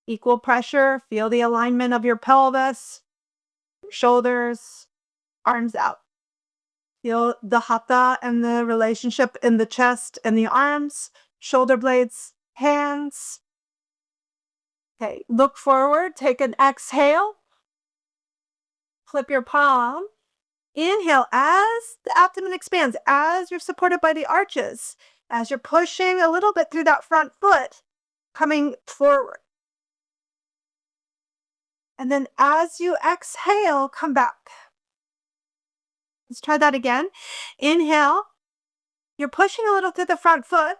S1: Equal pressure. Feel the alignment of your pelvis, shoulders, arms out. Feel the hatha and the relationship in the chest and the arms, shoulder blades, hands. Okay, look forward. Take an exhale. Flip your palm. Inhale as the abdomen expands, as you're supported by the arches, as you're pushing a little bit through that front foot, coming forward. And then as you exhale, come back. Let's try that again. Inhale. You're pushing a little through the front foot,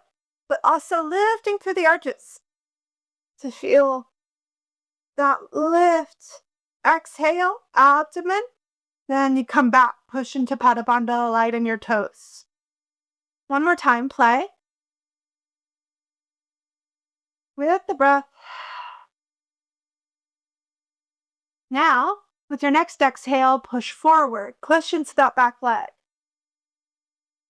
S1: but also lifting through the arches to feel that lift. Exhale, abdomen. Then you come back, push into Pada Bandha, lighten your toes. One more time, play. With the breath. Now, with your next exhale, push forward, push into that back leg.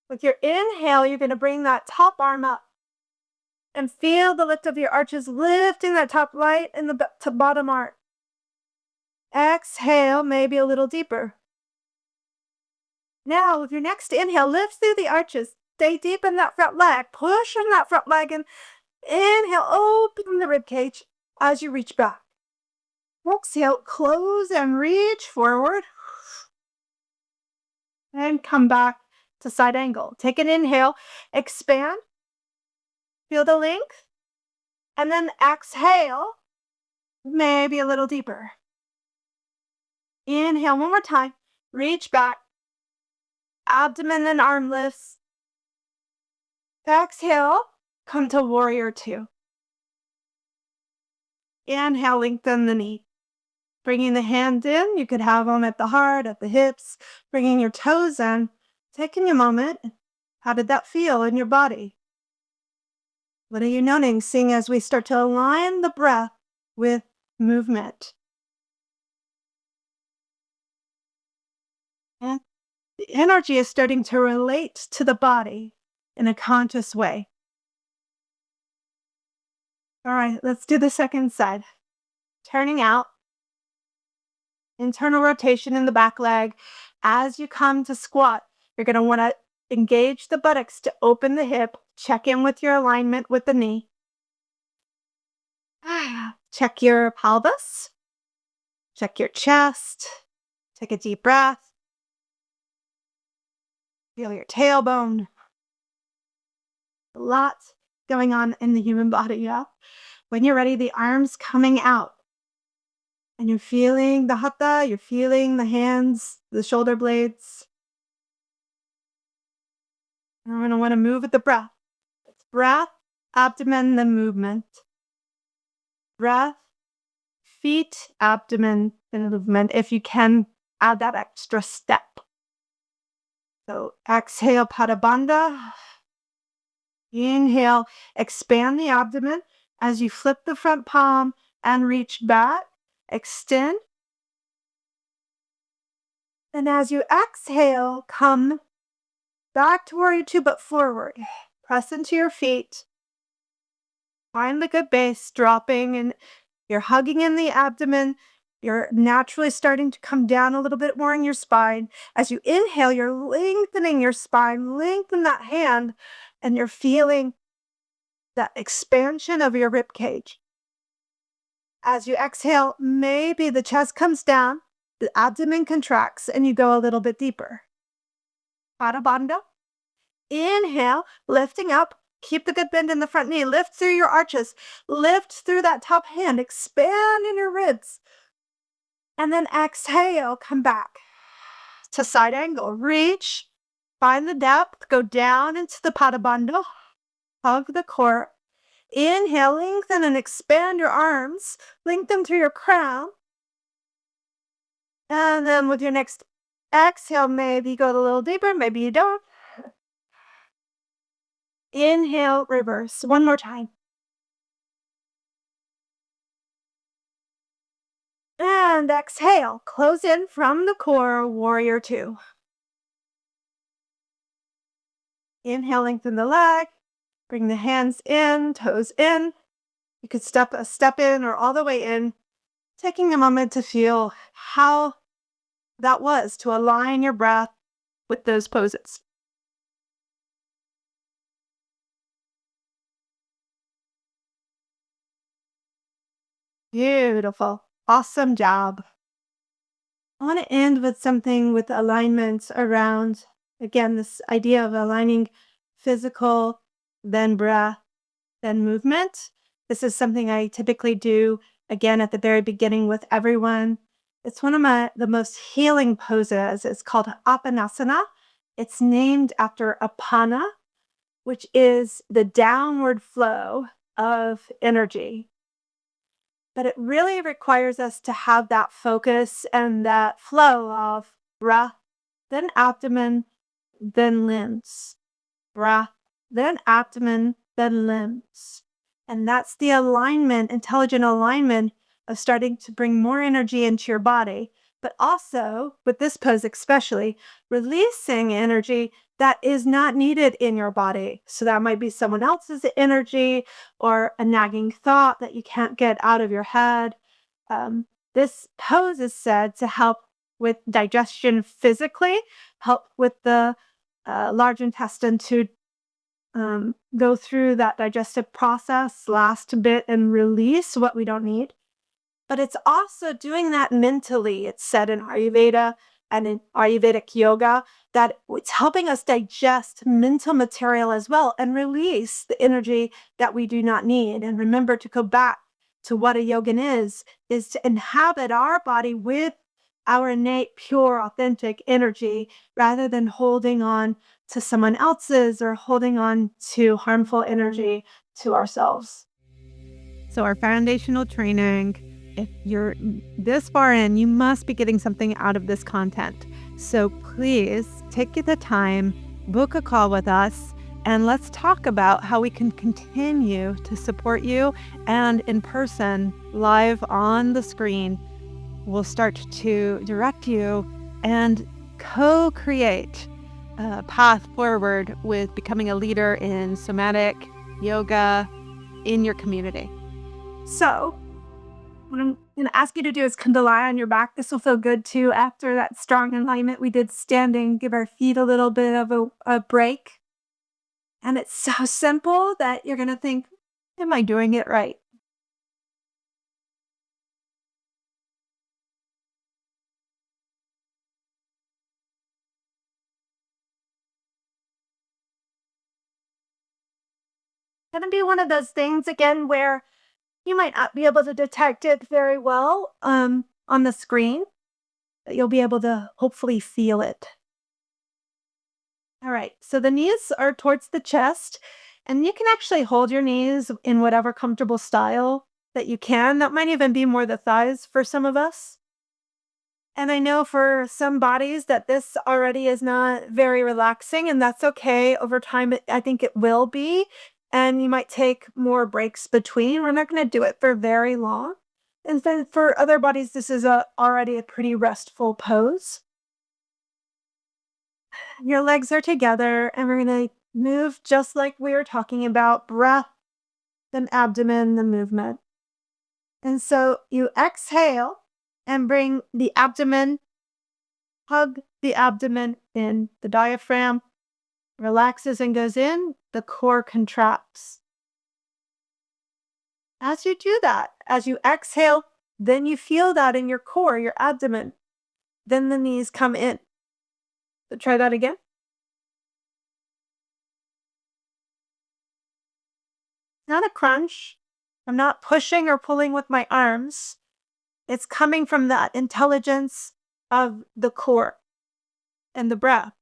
S1: With your inhale, you're going to bring that top arm up and feel the lift of your arches, lifting that top right and the bottom arm. Exhale, maybe a little deeper. Now, with your next inhale, lift through the arches. Stay deep in that front leg. Push on that front leg and inhale, open the rib cage as you reach back. Exhale, close and reach forward. And come back to side angle. Take an inhale, expand. Feel the length. And then exhale, maybe a little deeper. Inhale one more time. Reach back. Abdomen and arm lifts. Exhale, come to warrior 2. Inhale, lengthen the knee. Bringing the hand in, you could have them at the heart, at the hips, bringing your toes in. Taking a moment. How did that feel in your body? What are you noticing as we start to align the breath with movement? And the energy is starting to relate to the body in a conscious way. All right, let's do the second side. Turning out. Internal rotation in the back leg. As you come to squat, you're going to want to engage the buttocks to open the hip. Check in with your alignment with the knee. Check your pelvis. Check your chest. Take a deep breath. Feel your tailbone. A lot going on in the human body, yeah? When you're ready, the arms coming out. And you're feeling the hatha, you're feeling the hands, the shoulder blades. And we're going to want to move with the breath. It's breath, abdomen, then movement. Breath, feet, abdomen, then movement. If you can, add that extra step. So exhale, Pada Bandha. Inhale, expand the abdomen as you flip the front palm and reach back. Extend. And as you exhale, come back to warrior 2, but forward. Press into your feet. Find the good base, dropping, and you're hugging in the abdomen. You're naturally starting to come down a little bit more in your spine. As you inhale, you're lengthening your spine, lengthen that hand, and you're feeling that expansion of your rib cage. As you exhale, maybe the chest comes down, the abdomen contracts, and you go a little bit deeper. Pada Bandha. Inhale, lifting up. Keep the good bend in the front knee. Lift through your arches. Lift through that top hand. Expand in your ribs. And then exhale, come back to side angle. Reach, find the depth, go down into the Pada Bandha. Hug the core. Inhale, lengthen and expand your arms. Link them through your crown. And then with your next exhale, maybe you go a little deeper, maybe you don't. Inhale, reverse. One more time. And exhale, close in from the core, warrior two. Inhale, lengthen the leg. Bring the hands in, toes in. You could step a step in or all the way in, taking a moment to feel how that was to align your breath with those poses. Beautiful. Awesome job. I want to end with something with alignments around, again, this idea of aligning physical, then breath, then movement. This is something I typically do again at the very beginning with everyone. It's one of the most healing poses. It's called Apanasana. It's named after Apana, which is the downward flow of energy. But it really requires us to have that focus and that flow of breath, then abdomen, then limbs. Breath, then abdomen, then limbs. And that's the alignment, intelligent alignment of starting to bring more energy into your body, but also, with this pose especially, releasing energy that is not needed in your body. So that might be someone else's energy or a nagging thought that you can't get out of your head. This pose is said to help with digestion physically, help with the large intestine to go through that digestive process, last a bit, and release what we don't need. But it's also doing that mentally. It's said in Ayurveda and in Ayurvedic yoga that it's helping us digest mental material as well and release the energy that we do not need. And remember to go back to what a yogin is to inhabit our body with our innate, pure, authentic energy rather than holding on to someone else's or holding on to harmful energy to ourselves. So, our foundational training, if you're this far in, you must be getting something out of this content. So, please take the time, book a call with us, and let's talk about how we can continue to support you. And in person, live on the screen, we'll start to direct you and co-create a path forward with becoming a leader in somatic yoga in your community. So, what I'm going to ask you to do is kind of lie on your back. This will feel good too after that strong alignment we did standing. Give our feet a little bit of a break. And it's so simple that you're going to think, am I doing it right? Going to be one of those things again where you might not be able to detect it very well on the screen, but you'll be able to hopefully feel it. All right, so the knees are towards the chest, and you can actually hold your knees in whatever comfortable style that you can. That might even be more the thighs for some of us. And I know for some bodies that this already is not very relaxing, and that's okay. Over time, I think it will be. And you might take more breaks between. We're not going to do it for very long. And then for other bodies, this is already a pretty restful pose. Your legs are together, and we're going to move just like we were talking about breath, then abdomen, the movement. And so you exhale and bring the abdomen, hug the abdomen in. The diaphragm relaxes and goes in, the core contracts. As you do that, as you exhale, then you feel that in your core, your abdomen. Then the knees come in. So try that again. Not a crunch. I'm not pushing or pulling with my arms. It's coming from that intelligence of the core and the breath.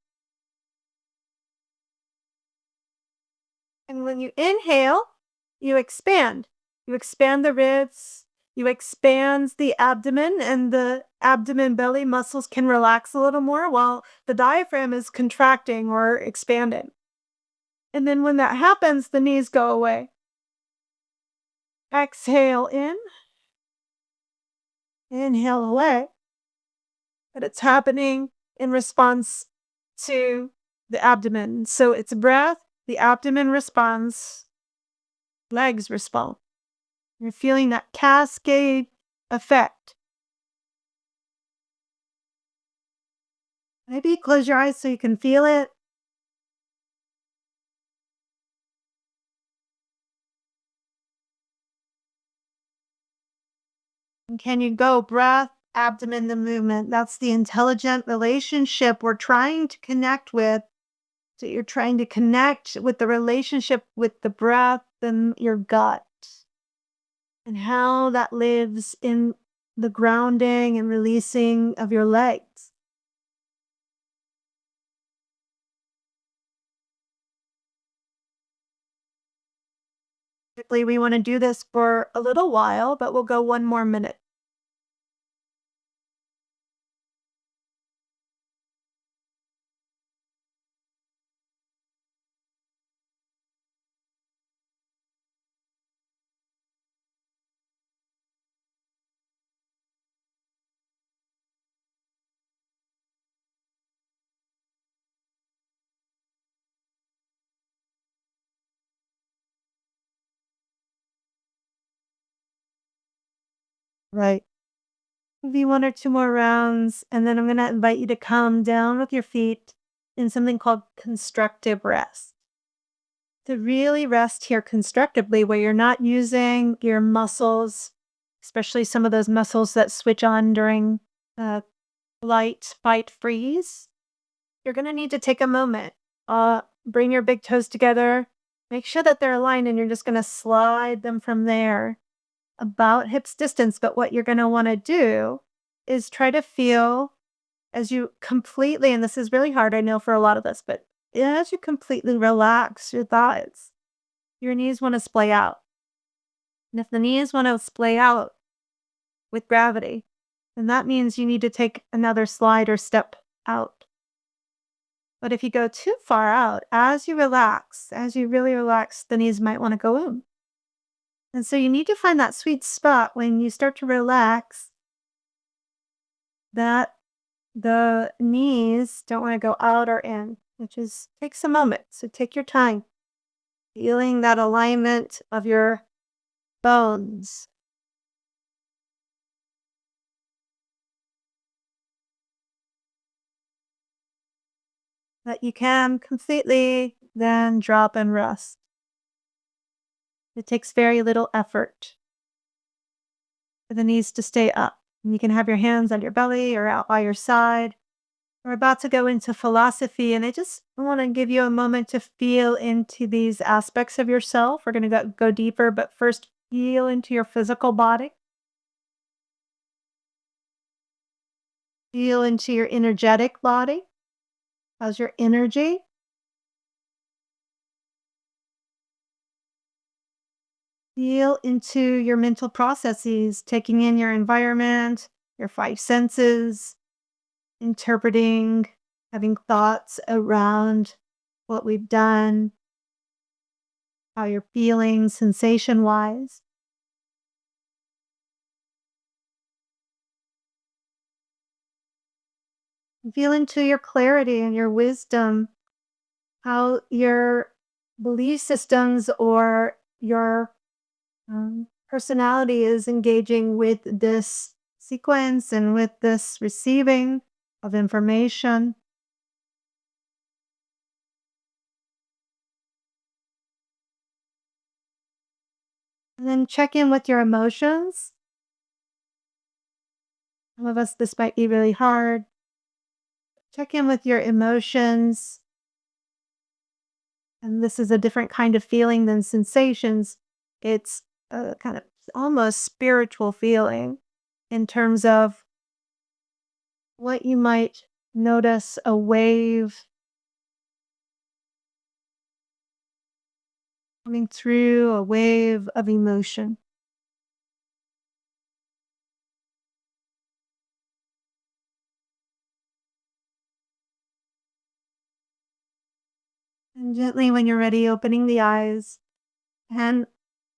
S1: And when you inhale, you expand. You expand the ribs, you expand the abdomen, and the abdomen belly muscles can relax a little more while the diaphragm is contracting or expanding. And then when that happens, the knees go away. Exhale in, inhale away. But it's happening in response to the abdomen. So it's breath, the abdomen responds, legs respond. You're feeling that cascade effect. Maybe close your eyes so you can feel it. And can you go breath, abdomen, the movement? That's the intelligent relationship we're trying to connect with. So you're trying to connect with the relationship with the breath and your gut and how that lives in the grounding and releasing of your legs. Typically, we want to do this for a little while, but we'll go one more minute. Right. Maybe one or two more rounds, and then I'm going to invite you to calm down with your feet in something called constructive rest. To really rest here constructively, where you're not using your muscles, especially some of those muscles that switch on during flight, fight, freeze. You're going to need to take a moment. Bring your big toes together. Make sure that they're aligned, and you're just going to slide them from there about hips distance. But what you're going to want to do is try to feel as you completely, and this is really hard, I know, for a lot of us, but as you completely relax your thighs, your knees want to splay out. And if the knees want to splay out with gravity, then that means you need to take another slide or step out. But if you go too far out, as you relax, as you really relax, the knees might want to go in. And so you need to find that sweet spot when you start to relax, that the knees don't want to go out or in. It just takes a moment. So take your time, feeling that alignment of your bones. That you can completely then drop and rest. It takes very little effort for the knees to stay up. And you can have your hands on your belly or out by your side. We're about to go into philosophy, and I just want to give you a moment to feel into these aspects of yourself. We're going to go deeper, but first, feel into your physical body. Feel into your energetic body. How's your energy? Feel into your mental processes, taking in your environment, your five senses, interpreting, having thoughts around what we've done, how you're feeling sensation wise. Feel into your clarity and your wisdom, how your belief systems or your personality is engaging with this sequence and with this receiving of information. And then check in with your emotions. Some of us, this might be really hard. Check in with your emotions. And this is a different kind of feeling than sensations. It's a kind of almost spiritual feeling in terms of what you might notice a wave coming through, a wave of emotion. And gently, when you're ready, opening the eyes and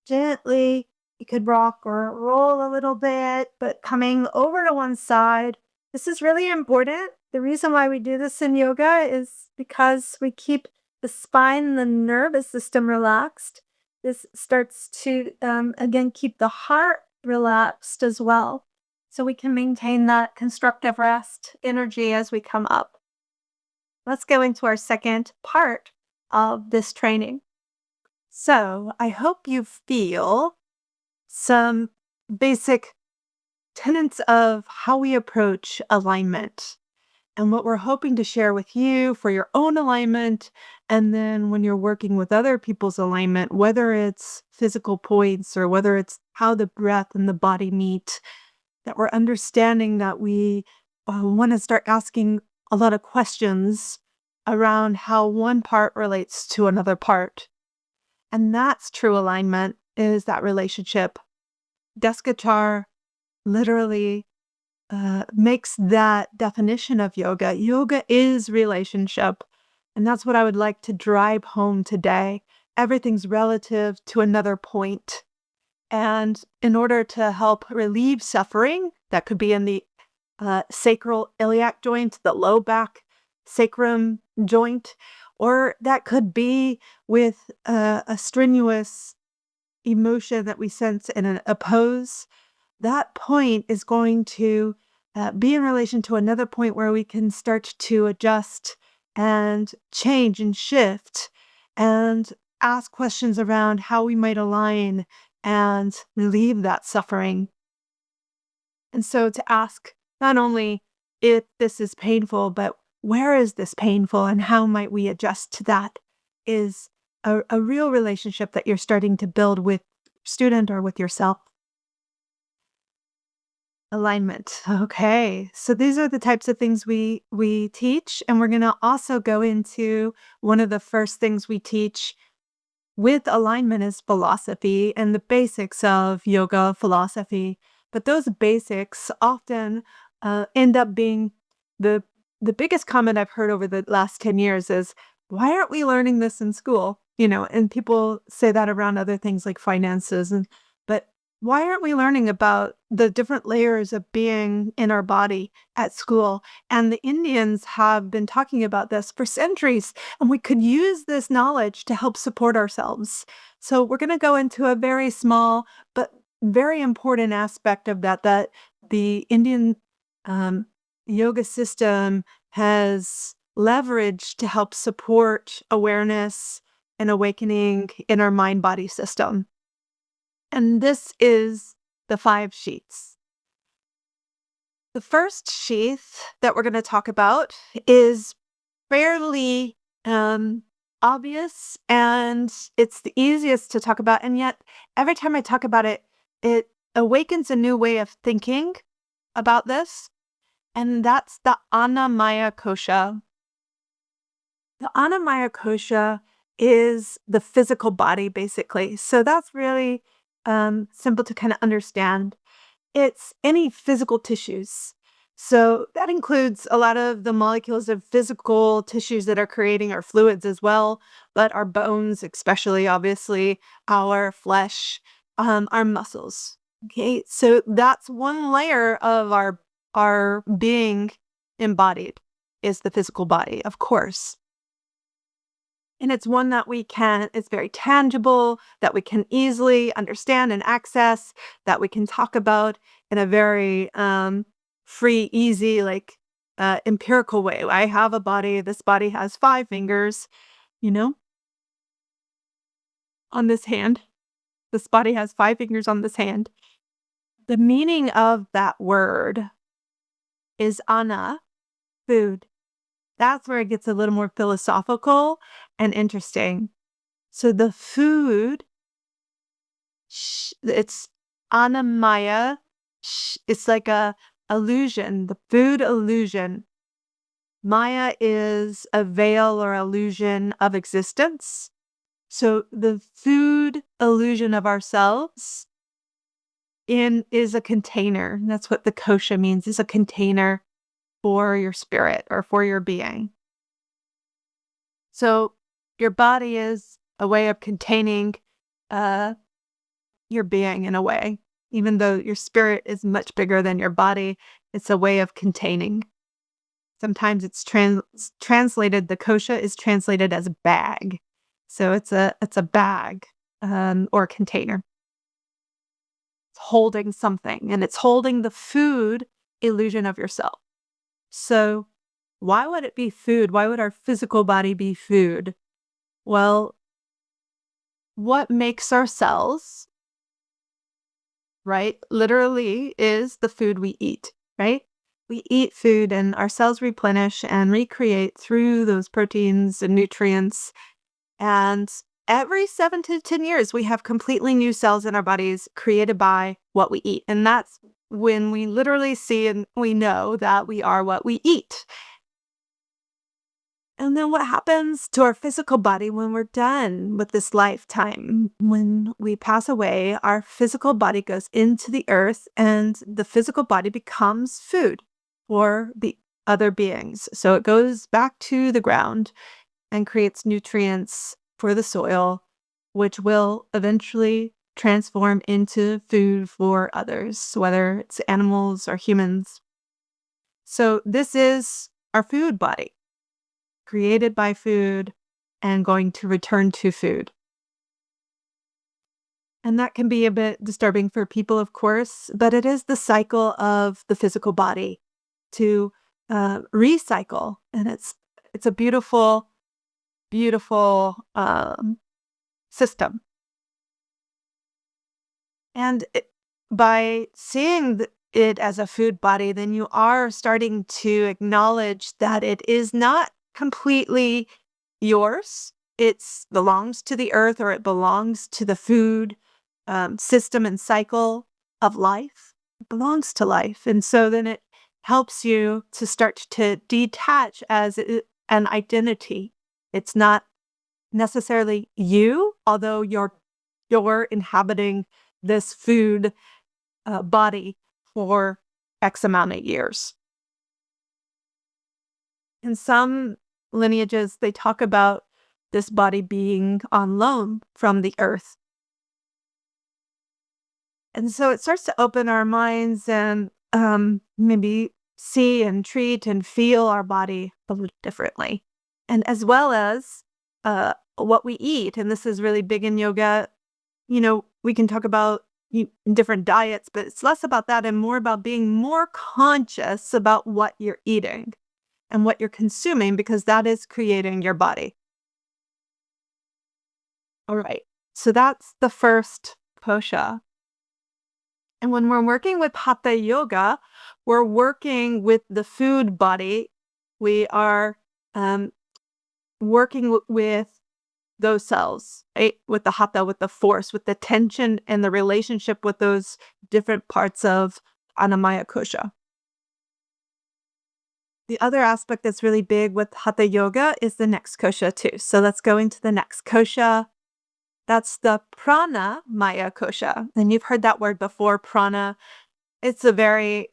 S1: gently, you could rock or roll a little bit, but coming over to one side. This is really important. The reason why we do this in yoga is because we keep the spine and the nervous system relaxed. This starts to, again, keep the heart relaxed as well. So we can maintain that constructive rest energy as we come up. Let's go into our second part of this training. So I hope you feel some basic tenets of how we approach alignment and what we're hoping to share with you for your own alignment. And then when you're working with other people's alignment, whether it's physical points or whether it's how the breath and the body meet, that we're understanding that we want to start asking a lot of questions around how one part relates to another part. And that's true alignment, is that relationship. Deskatar literally makes that definition of yoga. Yoga is relationship. And that's what I would like to drive home today. Everything's relative to another point. And in order to help relieve suffering, that could be in the sacral iliac joint, the low back sacrum joint, or that could be with a strenuous emotion that we sense in a pose. That point is going to be in relation to another point where we can start to adjust and change and shift and ask questions around how we might align and relieve that suffering. And so to ask not only if this is painful, but where is this painful and how might we adjust to that is a real relationship that you're starting to build with student or with yourself. Alignment. Okay. So these are the types of things we teach, and we're going to also go into one of the first things we teach with alignment is philosophy and the basics of yoga philosophy. But those basics often end up being the the biggest comment I've heard over the last 10 years is, why aren't we learning this in school? And people say that around other things like finances but why aren't we learning about the different layers of being in our body at school? And the Indians have been talking about this for centuries, and we could use this knowledge to help support ourselves. So we're going to go into a very small but very important aspect of that the Indian um, yoga system has leveraged to help support awareness and awakening in our mind body system. And this is the 5 sheets. The first sheath that we're going to talk about is fairly obvious, and it's the easiest to talk about. And yet, every time I talk about it, it awakens a new way of thinking about this. And that's the Annamaya Kosha. The Annamaya Kosha is the physical body, basically. So that's really simple to kind of understand. It's any physical tissues. So that includes a lot of the molecules of physical tissues that are creating our fluids as well, but our bones, especially obviously, our flesh, our muscles. Okay, so that's one layer of our being embodied is the physical body, of course. And it's one that it's very tangible, that we can easily understand and access, that we can talk about in a very free, easy, empirical way. I have a body, this body has 5 fingers, you know, on this hand. This body has 5 fingers on this hand. The meaning of that word is ana, food. That's where it gets a little more philosophical and interesting. So the food, it's anamaya. It's like a illusion, the food illusion. Maya is a veil or illusion of existence. So the food illusion of ourselves is a container. That's what the kosha means, is a container for your spirit or for your being. So your body is a way of containing your being in a way. Even though your spirit is much bigger than your body, it's a way of containing. Sometimes it's translated, the kosha is translated as bag. So it's a bag or a container. It's holding something, and it's holding the food illusion of yourself. So why would it be food? Why would our physical body be food? Well, what makes our cells, right, literally is the food we eat, right? We eat food and our cells replenish and recreate through those proteins and nutrients. And every 7 to 10 years, we have completely new cells in our bodies created by what we eat. And that's when we literally see and we know that we are what we eat. And then what happens to our physical body when we're done with this lifetime? When we pass away, our physical body goes into the earth and the physical body becomes food for the other beings. So it goes back to the ground and creates nutrients for the soil, which will eventually transform into food for others, whether it's animals or humans. So this is our food body, created by food and going to return to food. And that can be a bit disturbing for people, of course, but it is the cycle of the physical body to recycle. And it's a beautiful, beautiful system. And by seeing it as a food body, then you are starting to acknowledge that it is not completely yours. It belongs to the earth, or it belongs to the food system and cycle of life. It belongs to life. And so then it helps you to start to detach as an identity. It's not necessarily you, although you're inhabiting this food body for X amount of years. In some lineages, they talk about this body being on loan from the earth. And so it starts to open our minds and maybe see and treat and feel our body a little differently. And as well as what we eat. And this is really big in yoga. We can talk about different diets, but it's less about that and more about being more conscious about what you're eating and what you're consuming, because that is creating your body. All right. So that's the first kosha. And when we're working with hatha yoga, we're working with the food body. We are working with those cells, right? With the hatha, with the force, with the tension and the relationship with those different parts of Annamaya kosha. The other aspect that's really big with hatha yoga is the next kosha too. So let's go into the next kosha. That's the prana maya kosha. And you've heard that word before, prana. It's a very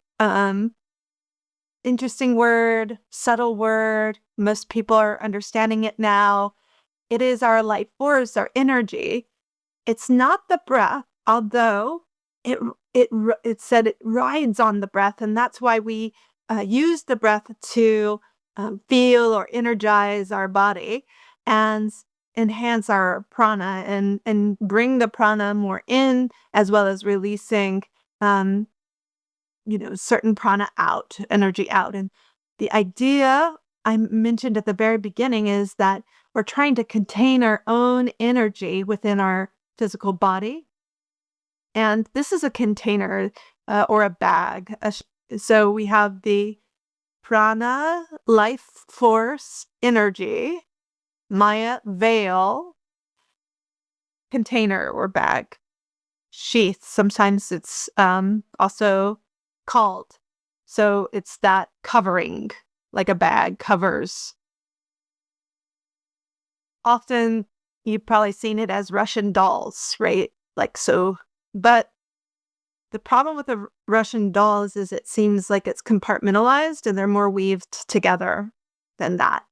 S1: interesting word, subtle word. Most people are understanding it now. It is our life force, our energy. It's not the breath, although it said it rides on the breath, and that's why we use the breath to feel or energize our body. And enhance our prana and bring the prana more in, as well as releasing um, certain prana out, energy out. And the idea I mentioned at the very beginning is that we're trying to contain our own energy within our physical body. And this is a container or a bag. So we have the prana, life force, energy, maya, veil, container or bag, sheath. Sometimes it's also called. So it's that covering, like a bag covers. Often you've probably seen it as Russian dolls, right? Like so. But the problem with the Russian dolls is it seems like it's compartmentalized and they're more weaved together than that.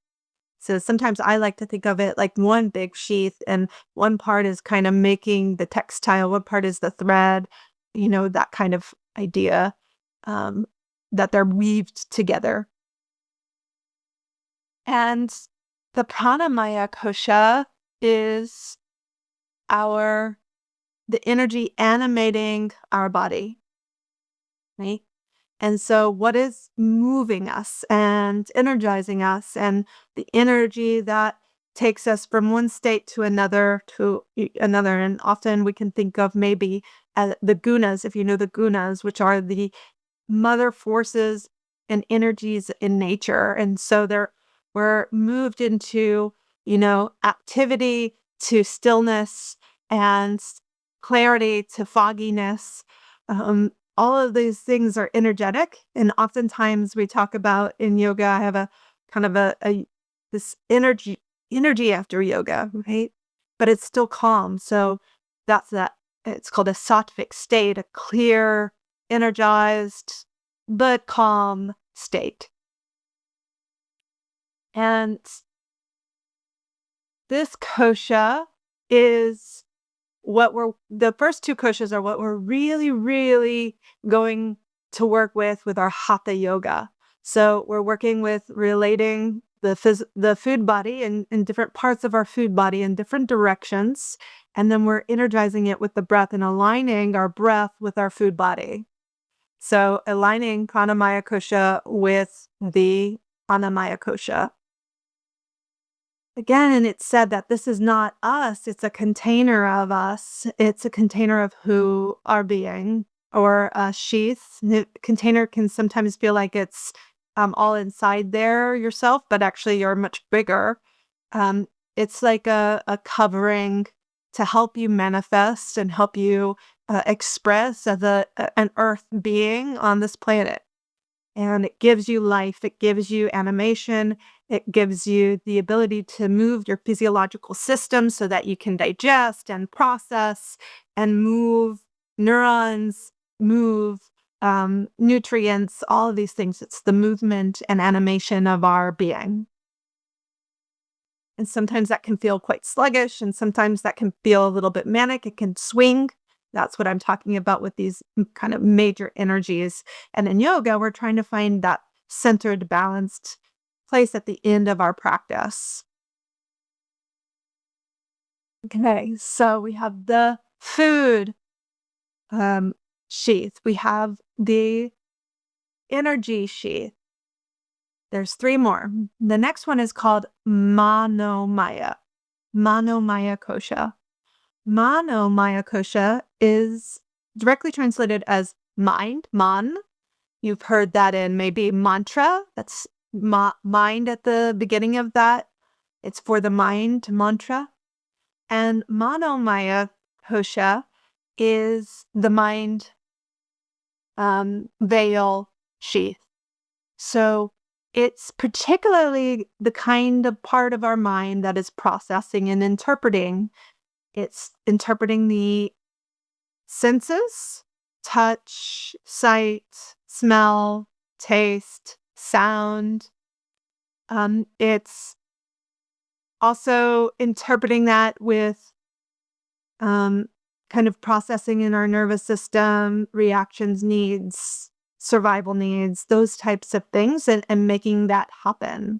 S1: So sometimes I like to think of it like one big sheath, and one part is kind of making the textile, one part is the thread, that kind of idea, um, that they're weaved together. And the pranamaya kosha is the energy animating our body, right? And so what is moving us and energizing us, and the energy that takes us from one state to another another. And often we can think of maybe the gunas, if you know the gunas, which are the mother forces and energies in nature. And so we're moved into, activity to stillness, and clarity to fogginess. All of these things are energetic. And oftentimes we talk about in yoga, I have a kind of this energy after yoga, right? But it's still calm. So it's called a sattvic state, a clear, energized, but calm state. And this kosha is the first two koshas are what we're really, really going to work with our hatha yoga. So we're working with relating the food body and different parts of our food body in different directions. And then we're energizing it with the breath and aligning our breath with our food body. So aligning pranamaya kosha with the anamaya kosha. Again, it's said that this is not us, it's a container of us. It's a container of who are being, or a sheath. The container can sometimes feel like it's all inside there yourself, but actually you're much bigger. It's like a covering to help you manifest and help you express as an earth being on this planet. And it gives you life, it gives you animation, it gives you the ability to move your physiological system so that you can digest and process and move neurons, move nutrients, all of these things. It's the movement and animation of our being. And sometimes that can feel quite sluggish, and sometimes that can feel a little bit manic. It can swing. That's what I'm talking about with these kind of major energies. And in yoga, we're trying to find that centered, balanced place at the end of our practice. Okay, so we have the food sheath. We have the energy sheath. There's three more. The next one is called manomaya. Manomaya kosha. Manomaya kosha is directly translated as mind, man. You've heard that in maybe mantra. That's mind at the beginning of that. It's for the mind mantra. And manomaya kosha is the mind veil sheath. So it's particularly the kind of part of our mind that is processing and interpreting. It's interpreting the senses: touch, sight, smell, taste, sound. It's also interpreting that with kind of processing in our nervous system, reactions, needs, survival needs, those types of things, and making that happen.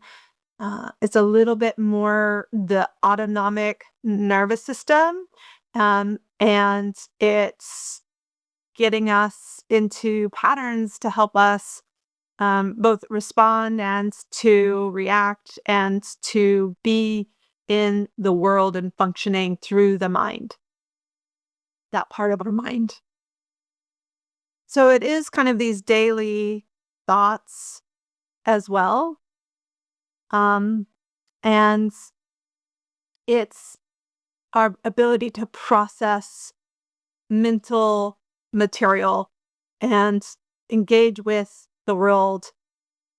S1: It's a little bit more the autonomic nervous system, and it's getting us into patterns to help us both respond and to react and to be in the world and functioning through the mind, that part of our mind. So it is kind of these daily thoughts as well. Um, and it's our ability to process mental material and engage with the world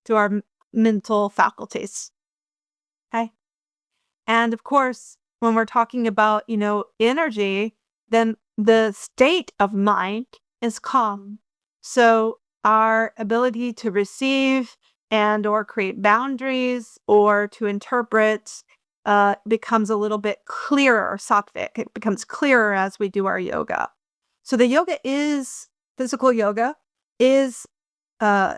S1: through our mental faculties. Okay. And of course, when we're talking about, energy, then the state of mind is calm. So our ability to receive and or create boundaries or to interpret becomes a little bit clearer, sattvic. It becomes clearer as we do our yoga. So the yoga is physical yoga is uh,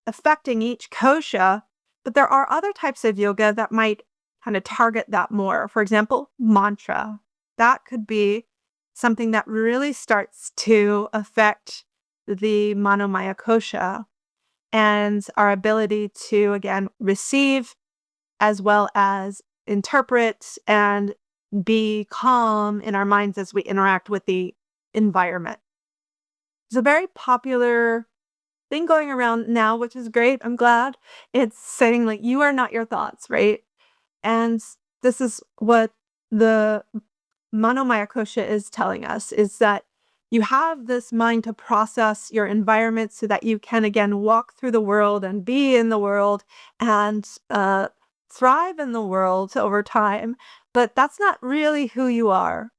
S1: affecting each kosha, but there are other types of yoga that might kind of target that more. For example, mantra. That could be something that really starts to affect the manomaya kosha and our ability to, again, receive as well as interpret and be calm in our minds as we interact with the environment. It's a very popular thing going around now, which is great. I'm glad. It's saying like you are not your thoughts, right? And this is what the Manomaya Kosha is telling us is that you have this mind to process your environment so that you can again walk through the world and be in the world and thrive in the world over time. But that's not really who you are.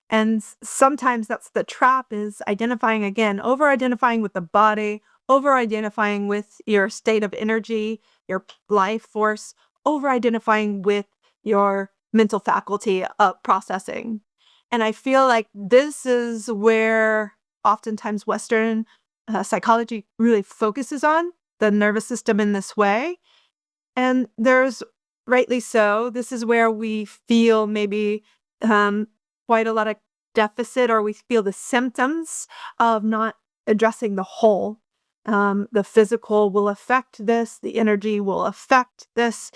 S1: And sometimes that's the trap is identifying again, over identifying with the body, over identifying with your state of energy, your life force, over identifying with your mental faculty of processing. And I feel like this is where oftentimes Western psychology really focuses on the nervous system in this way. And there's rightly so. This is where we feel maybe um, quite a lot of deficit, or we feel the symptoms of not addressing the whole. The physical will affect this, the energy will affect this,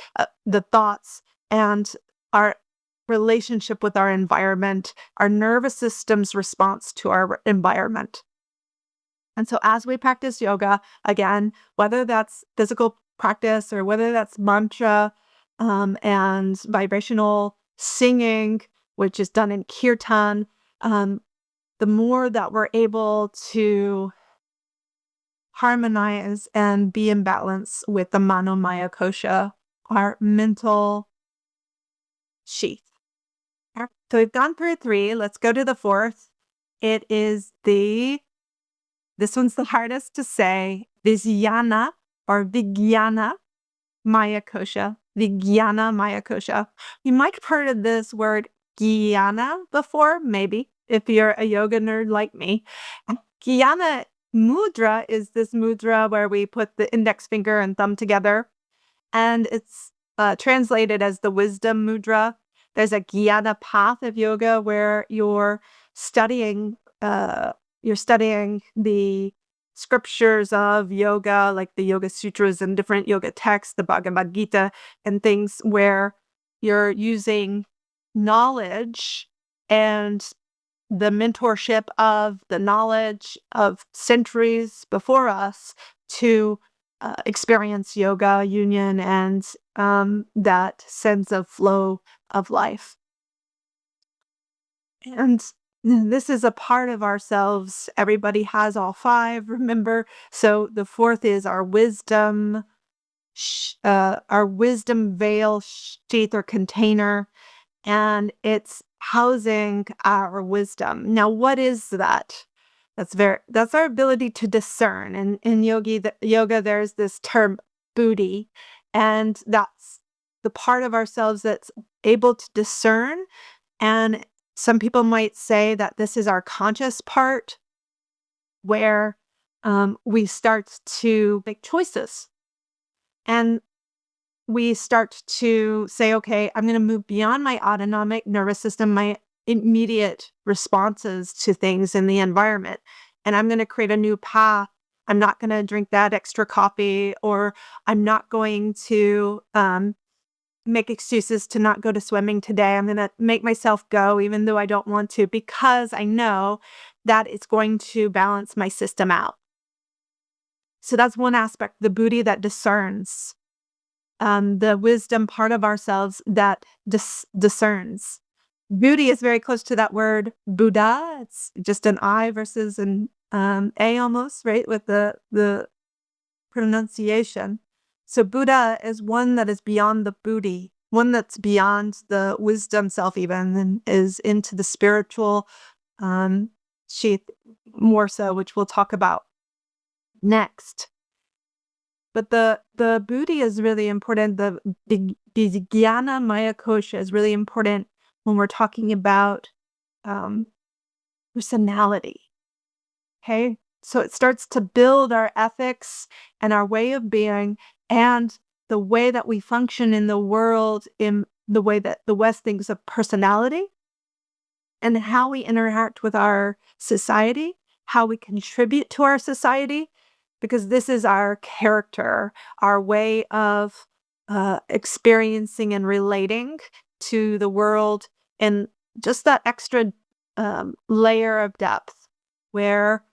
S1: the thoughts, and our relationship with our environment, our nervous system's response to our environment. And so as we practice yoga, again, whether that's physical practice or whether that's mantra and vibrational singing, which is done in kirtan, um, the more that we're able to harmonize and be in balance with the manomaya kosha, our mental sheath. So we've gone through three. Let's go to the fourth. It is this one's the hardest to say, Vijnana or Vijnana Maya Kosha. Vijnana Maya Kosha. You might have heard of this word Jnana before, maybe, if you're a yoga nerd like me. Jnana mudra is this mudra where we put the index finger and thumb together, and it's translated as the wisdom mudra. There's a Jnana path of yoga where studying you're studying the scriptures of yoga, like the Yoga Sutras and different yoga texts, the Bhagavad Gita, and things where you're using knowledge and the mentorship of the knowledge of centuries before us to experience yoga, union, and that sense of flow of life. And this is a part of ourselves. Everybody has all five, remember? So the fourth is our wisdom veil sheath or container, and it's housing our wisdom. Now, what is that? That's our ability to discern. And in yoga, there's this term buddhi, and that's the part of ourselves that's able to discern. And some people might say that this is our conscious part where we start to make choices. And we start to say, okay, I'm going to move beyond my autonomic nervous system, my immediate responses to things in the environment, and I'm going to create a new path. I'm not going to drink that extra coffee, or I'm not going to make excuses to not go to swimming today. I'm going to make myself go even though I don't want to, because I know that it's going to balance my system out. So that's one aspect, the buddhi that discerns, the wisdom part of ourselves that discerns. Buddhi is very close to that word Buddha. It's just an I versus an A almost, right? With the pronunciation. So Buddha is one that is beyond the buddhi, one that's beyond the wisdom self even, and is into the spiritual sheath more so, which we'll talk about next. But the buddhi is really important. The Vijnana Maya Kosha is really important when we're talking about personality. Okay? So it starts to build our ethics and our way of being and the way that we function in the world, in the way that the West thinks of personality, and how we interact with our society, how we contribute to our society, because this is our character, our way of experiencing and relating to the world, and just that extra layer of depth where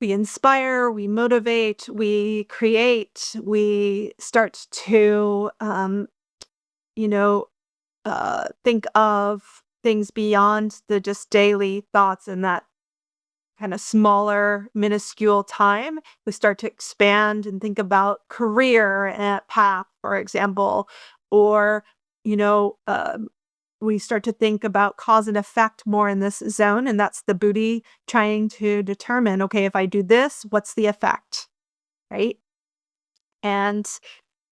S1: we inspire, we motivate, we create, we start to, think of things beyond the just daily thoughts in that kind of smaller, minuscule time. We start to expand and think about career path, for example, or, you know, we start to think about cause and effect more in this zone. And that's the buddhi trying to determine, okay, if I do this, what's the effect, right? And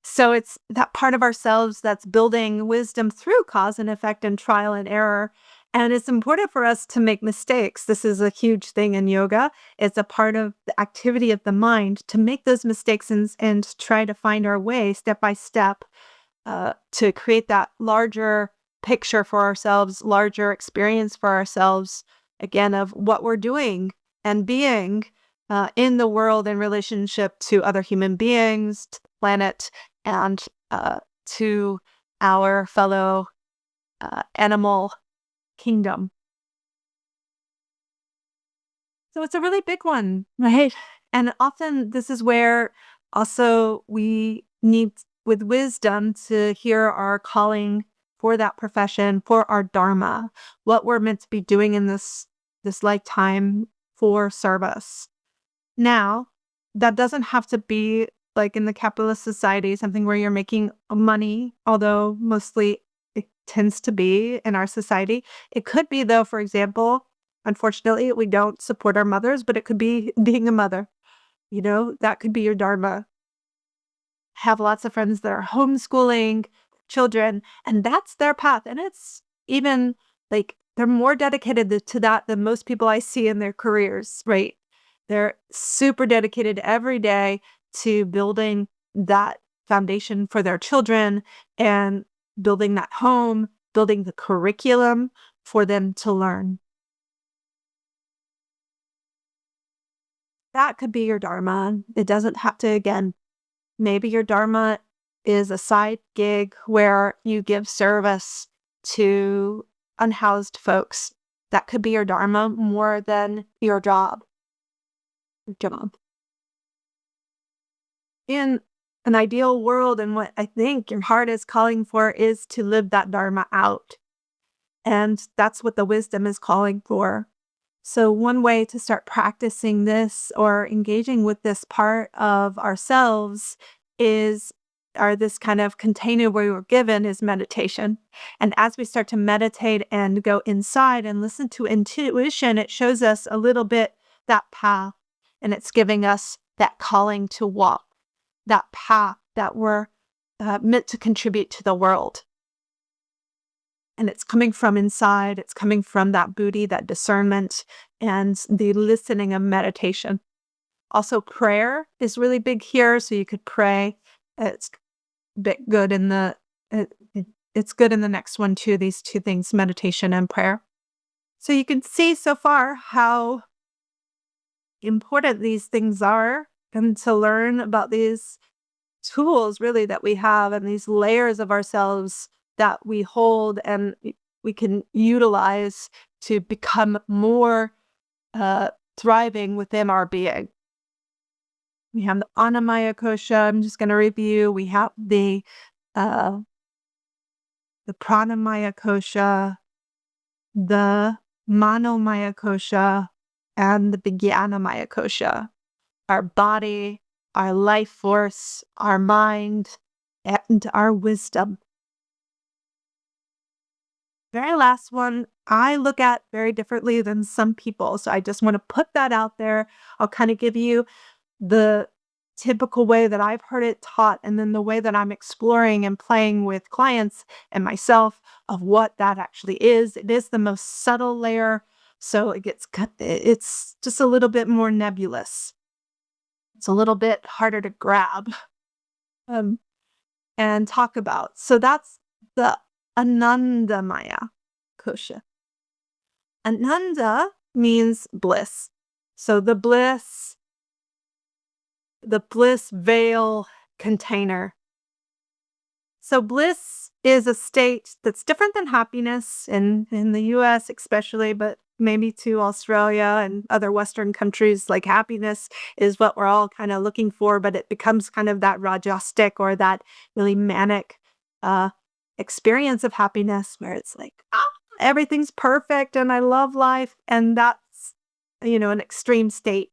S1: so it's that part of ourselves that's building wisdom through cause and effect and trial and error. And it's important for us to make mistakes. This is a huge thing in yoga. It's a part of the activity of the mind to make those mistakes and try to find our way step by step to create that larger picture for ourselves, larger experience for ourselves, again, of what we're doing and being in the world in relationship to other human beings, to the planet, and to our fellow animal kingdom. So it's a really big one, right? And often this is where also we need, with wisdom, to hear our calling for that profession, for our dharma, what we're meant to be doing in this lifetime for service. Now, that doesn't have to be like in the capitalist society, something where you're making money, although mostly it tends to be in our society. It could be, though, for example, unfortunately, we don't support our mothers, but it could be being a mother. That could be your dharma. Have lots of friends that are homeschooling children, and that's their path. And it's even like they're more dedicated to that than most people I see in their careers, right? They're super dedicated every day to building that foundation for their children and building that home, building the curriculum for them to learn. That could be your dharma. It doesn't have to, again, maybe your dharma is a side gig where you give service to unhoused folks. That could be your dharma more than your job. In an ideal world, and what I think your heart is calling for is to live that dharma out. And that's what the wisdom is calling for. So one way to start practicing this or engaging with this part of ourselves this kind of container we were given is meditation. And as we start to meditate and go inside and listen to intuition, it shows us a little bit that path, and it's giving us that calling to walk, that path that we're meant to contribute to the world. And it's coming from inside. It's coming from that buddhi, that discernment, and the listening of meditation. Also, prayer is really big here. So you could pray. It's bit good in it's good in the next one too, these two things, meditation and prayer. So you can see so far how important these things are and to learn about these tools really that we have and these layers of ourselves that we hold and we can utilize to become more thriving within our being. We have the Annamaya kosha. I'm just going to review. We have uh, the Pranamaya kosha, the Manomaya kosha, and the Vijnanamaya kosha. Our body, our life force, our mind, and our wisdom. Very last one, I look at very differently than some people. So I just want to put that out there. I'll kind of give you the typical way that I've heard it taught, and then the way that I'm exploring and playing with clients and myself of what that actually is. It is the most subtle layer. So it's just a little bit more nebulous. It's a little bit harder to grab um, and talk about. So that's the Anandamaya kosha. Ananda means bliss. So the bliss veil container. So bliss is a state that's different than happiness in the US especially, but maybe to Australia and other Western countries. Like happiness is what we're all kind of looking for, but it becomes kind of that rajastic or that really manic experience of happiness where it's like, everything's perfect and I love life. And that's, an extreme state.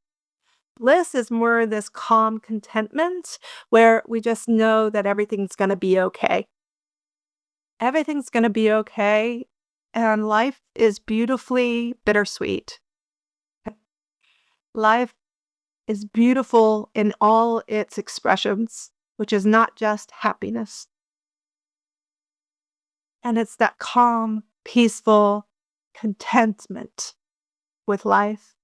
S1: Bliss is more this calm contentment where we just know that everything's going to be okay. Everything's going to be okay. And life is beautifully bittersweet. Life is beautiful in all its expressions, which is not just happiness. And it's that calm, peaceful contentment with life.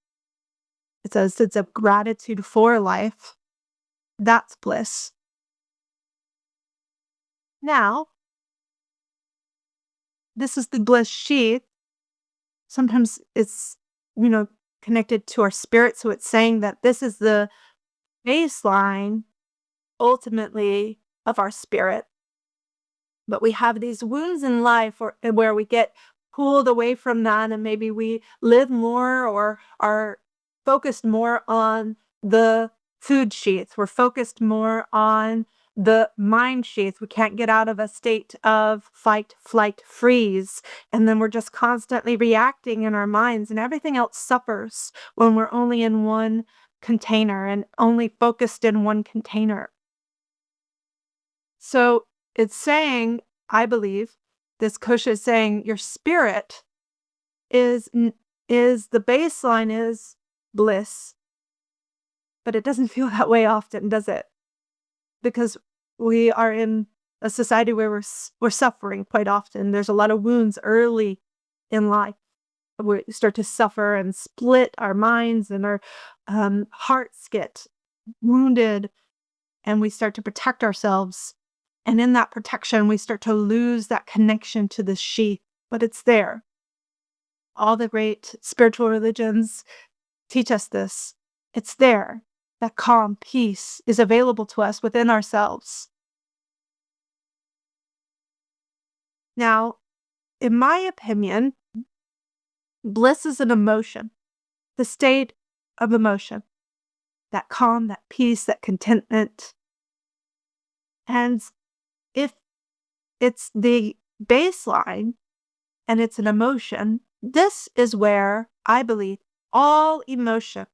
S1: It's a sense of gratitude for life. That's bliss. Now, this is the bliss sheath. Sometimes it's, connected to our spirit. So it's saying that this is the baseline, ultimately, of our spirit. But we have these wounds in life where we get pulled away from that, and maybe we live more or are focused more on the food sheath. We're focused more on the mind sheath. We can't get out of a state of fight, flight, freeze. And then we're just constantly reacting in our minds, and everything else suffers when we're only in one container and only focused in one container. So it's saying, I believe, this kosha is saying your spirit is the baseline is bliss. But it doesn't feel that way often, does it? Because we are in a society where we're suffering quite often. There's a lot of wounds early in life. We start to suffer and split our minds, and our hearts get wounded, and we start to protect ourselves. And in that protection, we start to lose that connection to the sheath, but it's there. All the great spiritual religions teach us this. It's there. That calm peace is available to us within ourselves. Now, in my opinion, bliss is an emotion, the state of emotion, that calm, that peace, that contentment. And if it's the baseline and it's an emotion, this is where I believe all emotions.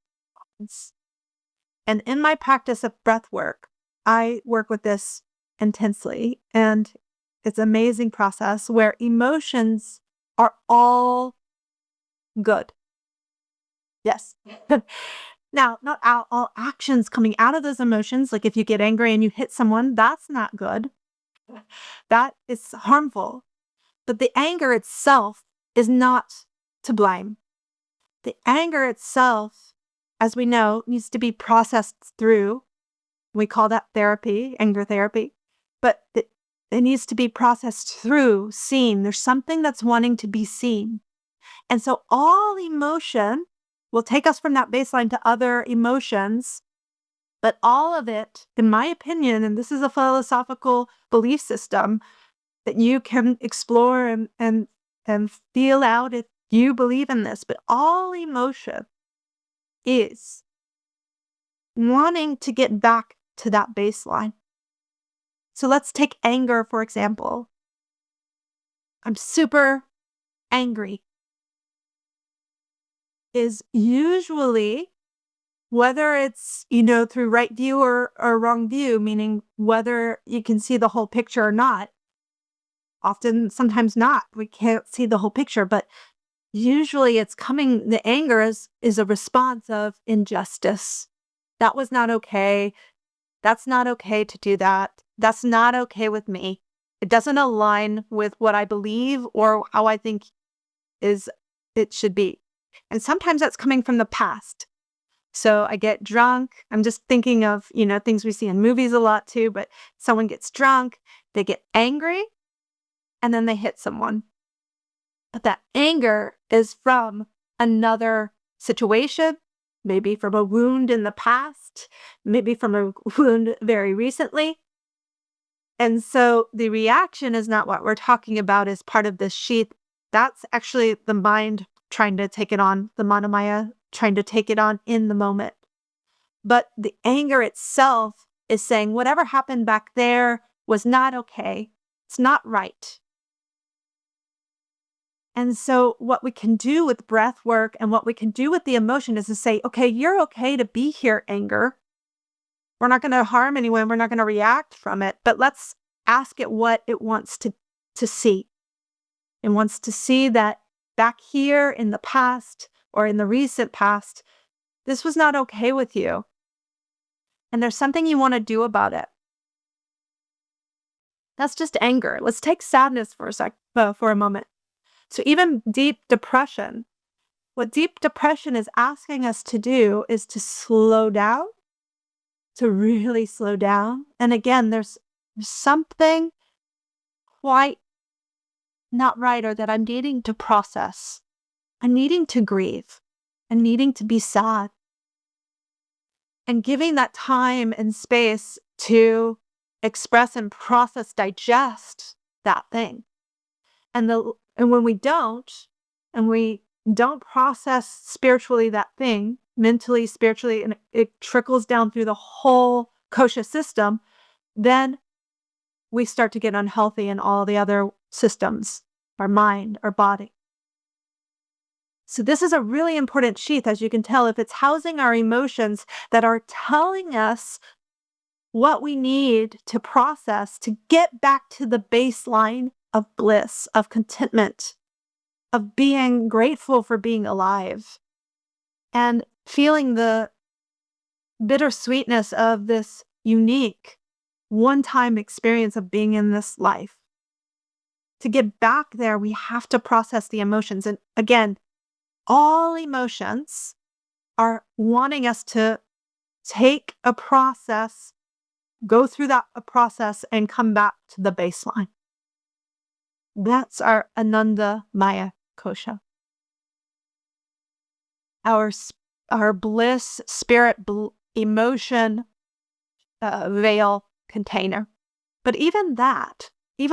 S1: And in my practice of breath work, I work with this intensely, and it's an amazing process where emotions are all good. Yes. Now, not all actions coming out of those emotions, like if you get angry and you hit someone, that's not good. That is harmful. But the anger itself is not to blame. The anger itself, as we know, needs to be processed through. We call that therapy, anger therapy. but it needs to be processed through, seen. There's something that's wanting to be seen. And so all emotion will take us from that baseline to other emotions, but all of it, in my opinion, and this is a philosophical belief system that you can explore and feel out if you believe in this, but all emotion is wanting to get back to that baseline. So let's take anger, for example. I'm super angry is usually, whether it's, through right view or wrong view, meaning whether you can see the whole picture or not. Often, sometimes not. We can't see the whole picture, but usually the anger is a response of injustice. That was not okay. That's not okay to do that. That's not okay with me. It doesn't align with what I believe or how I think it should be. And sometimes that's coming from the past. So I get drunk. I'm just thinking of, things we see in movies a lot too, but someone gets drunk, they get angry, and then they hit someone. But that anger is from another situation, maybe from a wound in the past, maybe from a wound very recently. And so the reaction is not what we're talking about as part of this sheath. That's actually the mind trying to take it on, the Manomaya trying to take it on in the moment. But the anger itself is saying whatever happened back there was not okay. It's not right. And so what we can do with breath work and what we can do with the emotion is to say, okay, you're okay to be here, anger. We're not going to harm anyone. We're not going to react from it, but let's ask it what it wants to see. It wants to see that back here in the past or in the recent past, this was not okay with you. And there's something you want to do about it. That's just anger. Let's take sadness for a moment. So even deep depression, what deep depression is asking us to do is to slow down, to really slow down. And again, there's something quite not right or that I'm needing to process. I'm needing to grieve. I'm needing to be sad. And giving that time and space to express and process, digest that thing. And when we don't, and we don't process spiritually that thing, mentally, spiritually, and it trickles down through the whole kosha system, then we start to get unhealthy in all the other systems, our mind, our body. So this is a really important sheath, as you can tell, if it's housing our emotions that are telling us what we need to process to get back to the baseline of bliss, of contentment, of being grateful for being alive, and feeling the bittersweetness of this unique one-time experience of being in this life. To get back there, we have to process the emotions. And again, all emotions are wanting us to take a process, go through that process, and come back to the baseline. That's our Ananda Maya Kosha. Our bliss, spirit, emotion veil container. But even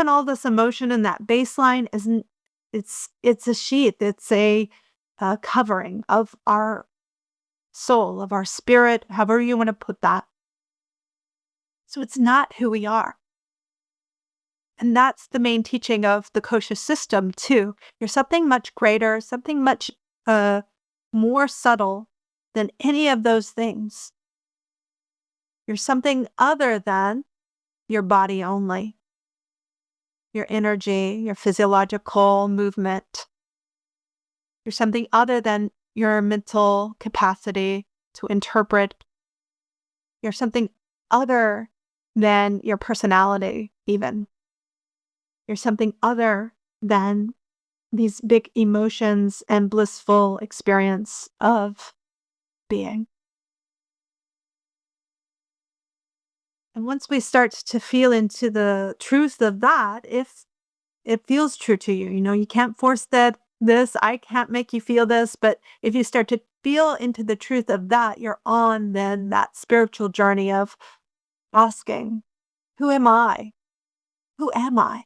S1: all this emotion in that baseline isn't, it's a sheath, it's a covering of our soul, of our spirit, however you want to put that. So it's not who we are. And that's the main teaching of the kosha system too. You're something much greater, something much more subtle than any of those things. You're something other than your body only, your energy, your physiological movement. You're something other than your mental capacity to interpret. You're something other than your personality, even. You're something other than these big emotions and blissful experience of being. And once we start to feel into the truth of that, if it feels true to you, you can't force I can't make you feel this, but if you start to feel into the truth of that, you're on then that spiritual journey of asking, who am I? Who am I?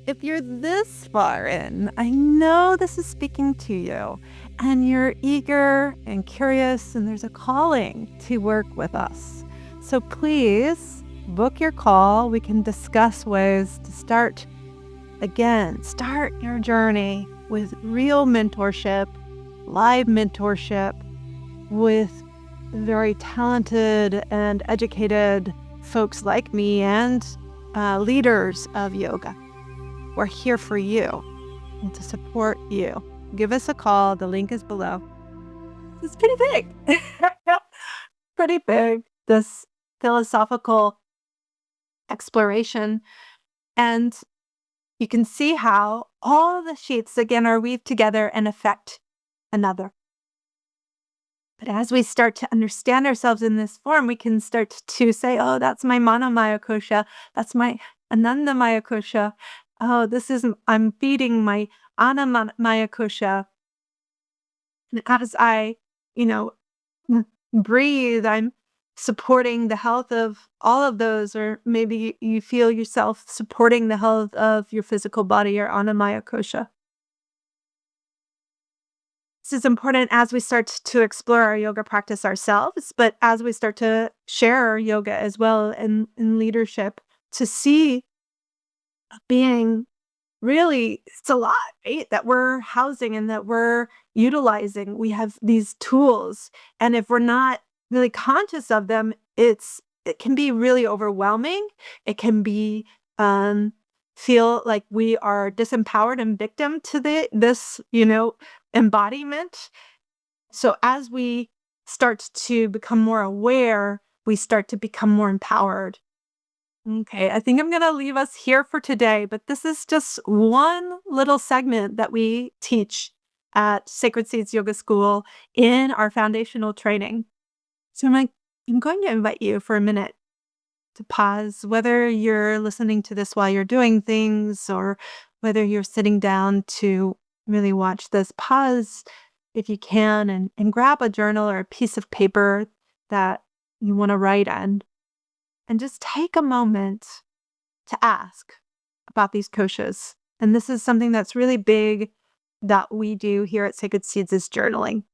S1: If you're this far in, I know this is speaking to you and you're eager and curious, and there's a calling to work with us. So please book your call. We can discuss ways to start your journey with real mentorship, live mentorship with very talented and educated folks like me and leaders of yoga. We're here for you and to support you. Give us a call. The link is below. It's pretty big. Pretty big, this philosophical exploration. And you can see how all the sheets, again, are weaved together and affect another. But as we start to understand ourselves in this form, we can start to say, oh, that's my Manamaya kosha. That's my Anandamaya kosha. Oh, I'm feeding my Anamaya kosha. And as I, breathe, I'm supporting the health of all of those, or maybe you feel yourself supporting the health of your physical body, your Anamaya kosha. This is important as we start to explore our yoga practice ourselves, but as we start to share our yoga as well in leadership, to see being really, it's a lot, right? That we're housing and that we're utilizing. We have these tools, and if we're not really conscious of them, it can be really overwhelming. It can be feel like we are disempowered and victim to this embodiment. So as we start to become more aware, we start to become more empowered. Okay, I think I'm going to leave us here for today, but this is just one little segment that we teach at Sacred Seeds Yoga School in our foundational training. So I'm going to invite you for a minute to pause, whether you're listening to this while you're doing things or whether you're sitting down to really watch this. Pause if you can and grab a journal or a piece of paper that you want to write on. And just take a moment to ask about these koshas. And this is something that's really big that we do here at Sacred Seeds is journaling.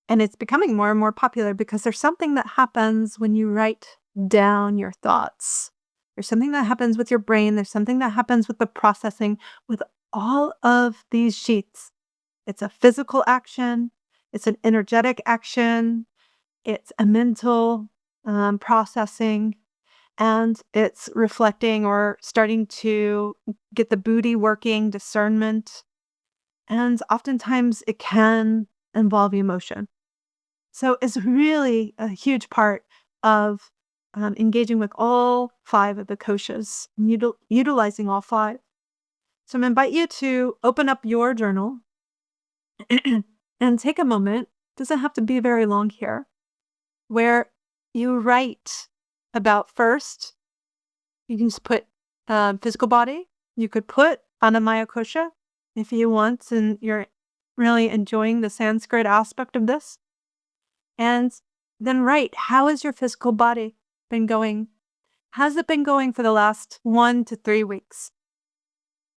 S1: And it's becoming more and more popular because there's something that happens when you write down your thoughts. There's something that happens with your brain. There's something that happens with the processing with all of these sheets. It's a physical action. It's an energetic action. It's a mental processing. And it's reflecting or starting to get the buddhi working, discernment. And oftentimes it can involve emotion. So it's really a huge part of engaging with all 5 of the koshas, utilizing all 5. So I'm going to invite you to open up your journal and take a moment. Doesn't have to be very long here, where you write about first. You can just put physical body. You could put Anamaya kosha if you want, and you're really enjoying the Sanskrit aspect of this. And then write, how has your physical body been going? How's it been going for the last 1 to 3 weeks?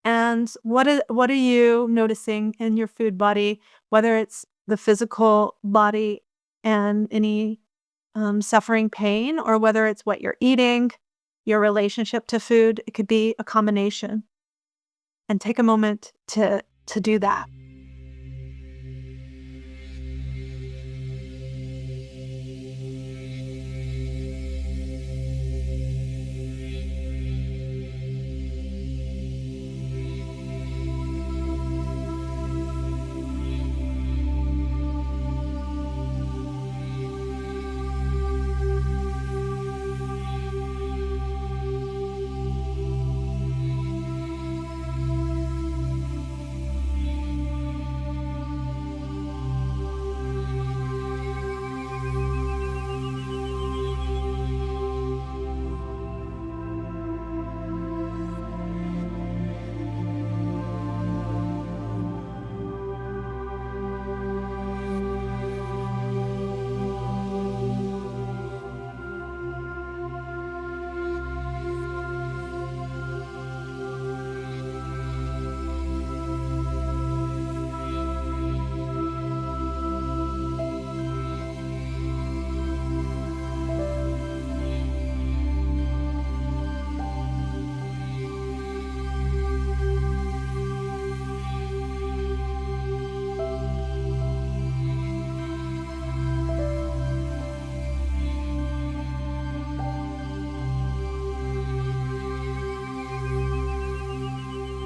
S1: And what are you noticing in your food body, whether it's the physical body and any suffering pain, or whether it's what you're eating, your relationship to food? It could be a combination. And take a moment to do that.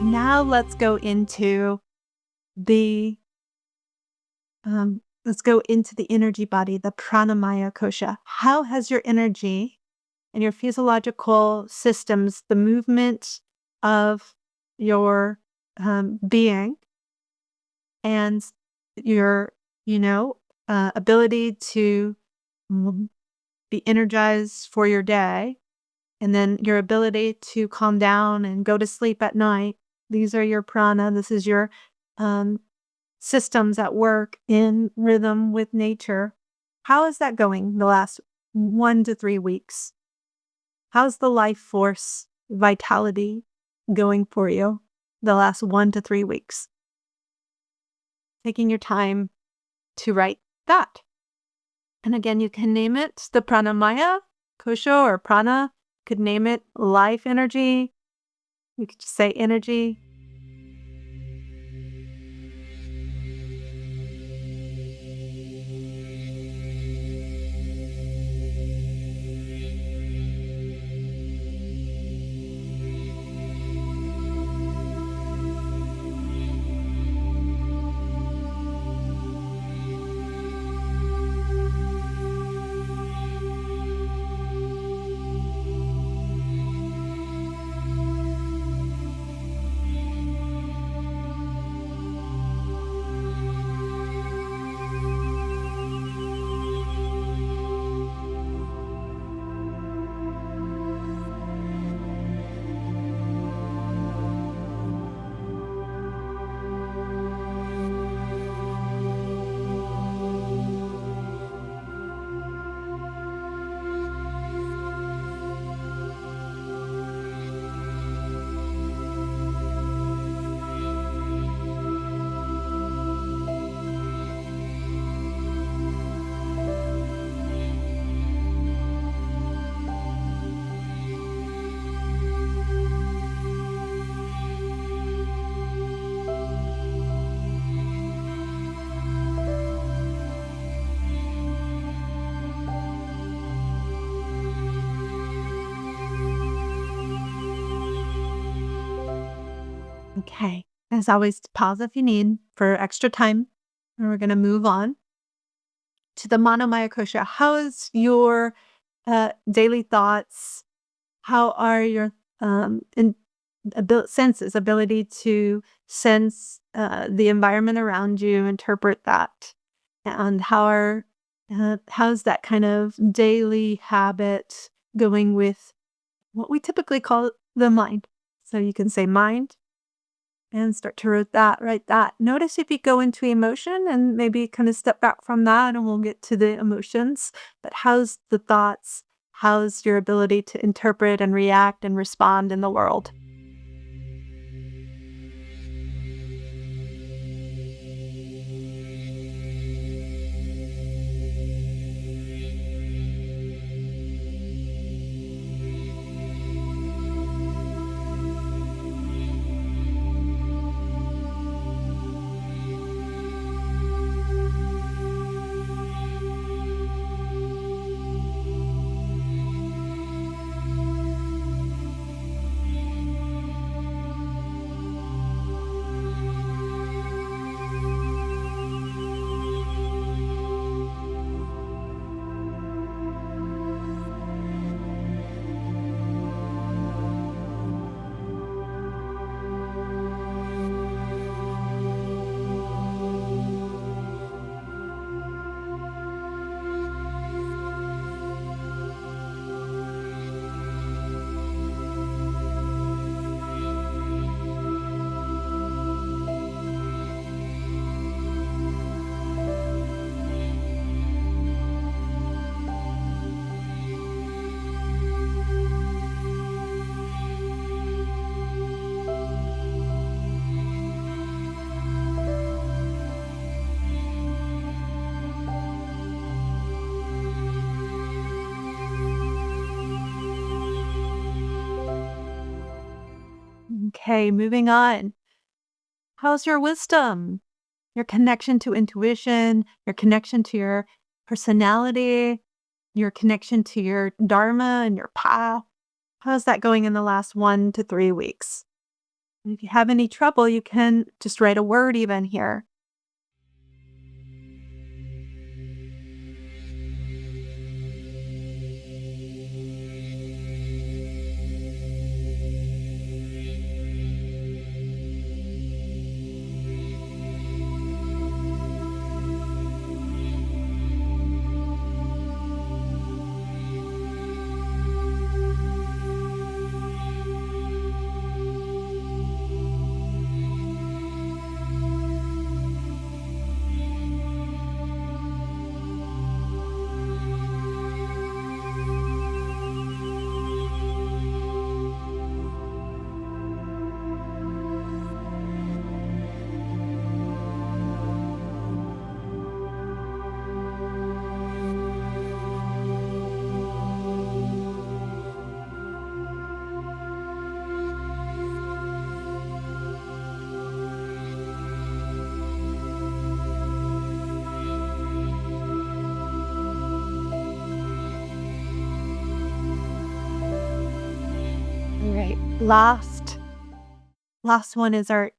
S1: Now let's go into the energy body, the pranamaya kosha. How has your energy and your physiological systems, the movement of your being and your, ability to mm, be energized for your day, and then your ability to calm down and go to sleep at night. These are your prana. This is your um, systems at work in rhythm with nature. How is that going the last 1 to 3 weeks? How's the life force vitality going for you the last 1 to 3 weeks? Taking your time to write that. And again, you can name it the pranamaya, kosha, or prana. You could name it life energy. You could just say energy. Okay. As always, pause if you need for extra time. And we're going to move on to the Manomaya Kosha. How is your daily thoughts? How are your senses, ability to sense the environment around you, interpret that? And how's that kind of daily habit going with what we typically call the mind? So you can say mind, and start to write that. Notice if you go into emotion and maybe kind of step back from that, and we'll get to the emotions. But how's the thoughts? How's your ability to interpret and react and respond in the world? Okay, moving on. How's your wisdom? Your connection to intuition, your connection to your personality, your connection to your dharma and your path. How's that going in the last 1 to 3 weeks? And if you have any trouble, you can just write a word even here. All right. Last one is our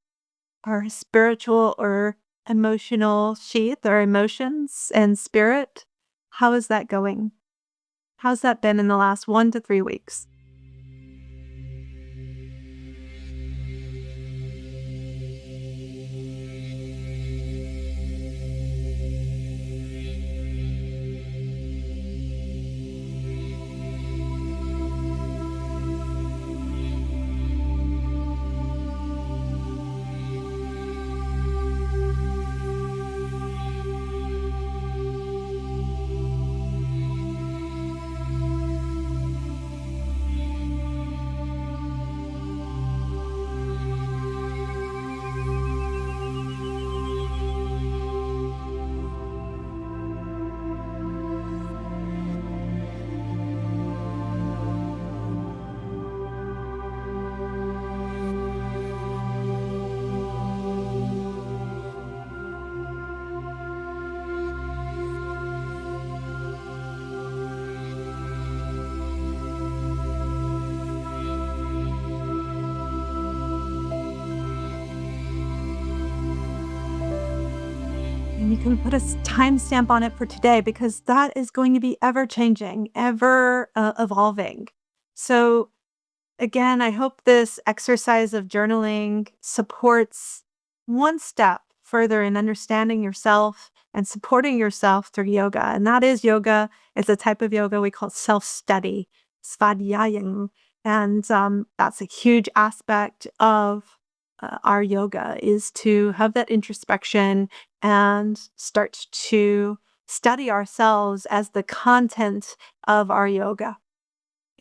S1: spiritual or emotional sheath, our emotions and spirit. How is that going? How's that been in the last 1 to 3 weeks? And you can put a timestamp on it for today because that is going to be ever changing, ever evolving. So, again, I hope this exercise of journaling supports one step further in understanding yourself and supporting yourself through yoga. And that is yoga. It's a type of yoga we call self study, svadhyayam. And that's a huge aspect of our yoga is to have that introspection and start to study ourselves as the content of our yoga.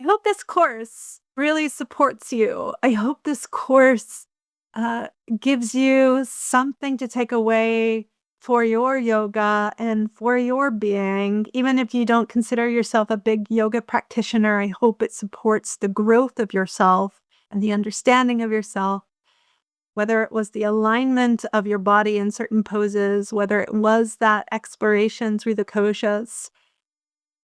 S1: I hope this course really supports you. I hope this course uh, gives you something to take away for your yoga and for your being. Even if you don't consider yourself a big yoga practitioner, I hope it supports the growth of yourself and the understanding of yourself, whether it was the alignment of your body in certain poses, whether it was that exploration through the koshas.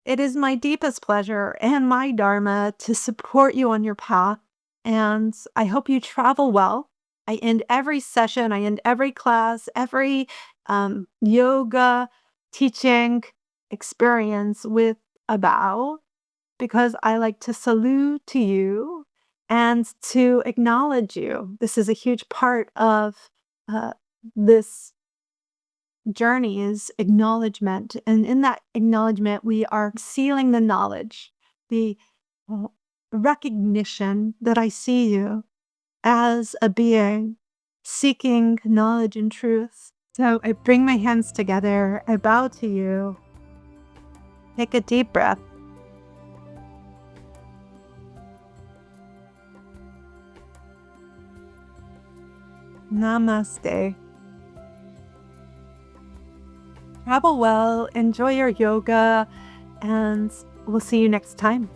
S1: It is my deepest pleasure and my dharma to support you on your path, and I hope you travel well. I end every session, I end every class, every yoga teaching experience with a bow because I like to salute to you and to acknowledge you. This is a huge part of this journey is acknowledgement. And in that acknowledgement, we are sealing the knowledge, the uh, recognition that I see you as a being seeking knowledge and truth. So I bring my hands together, I bow to you. Take a deep breath. Namaste. Travel well, enjoy your yoga, and we'll see you next time.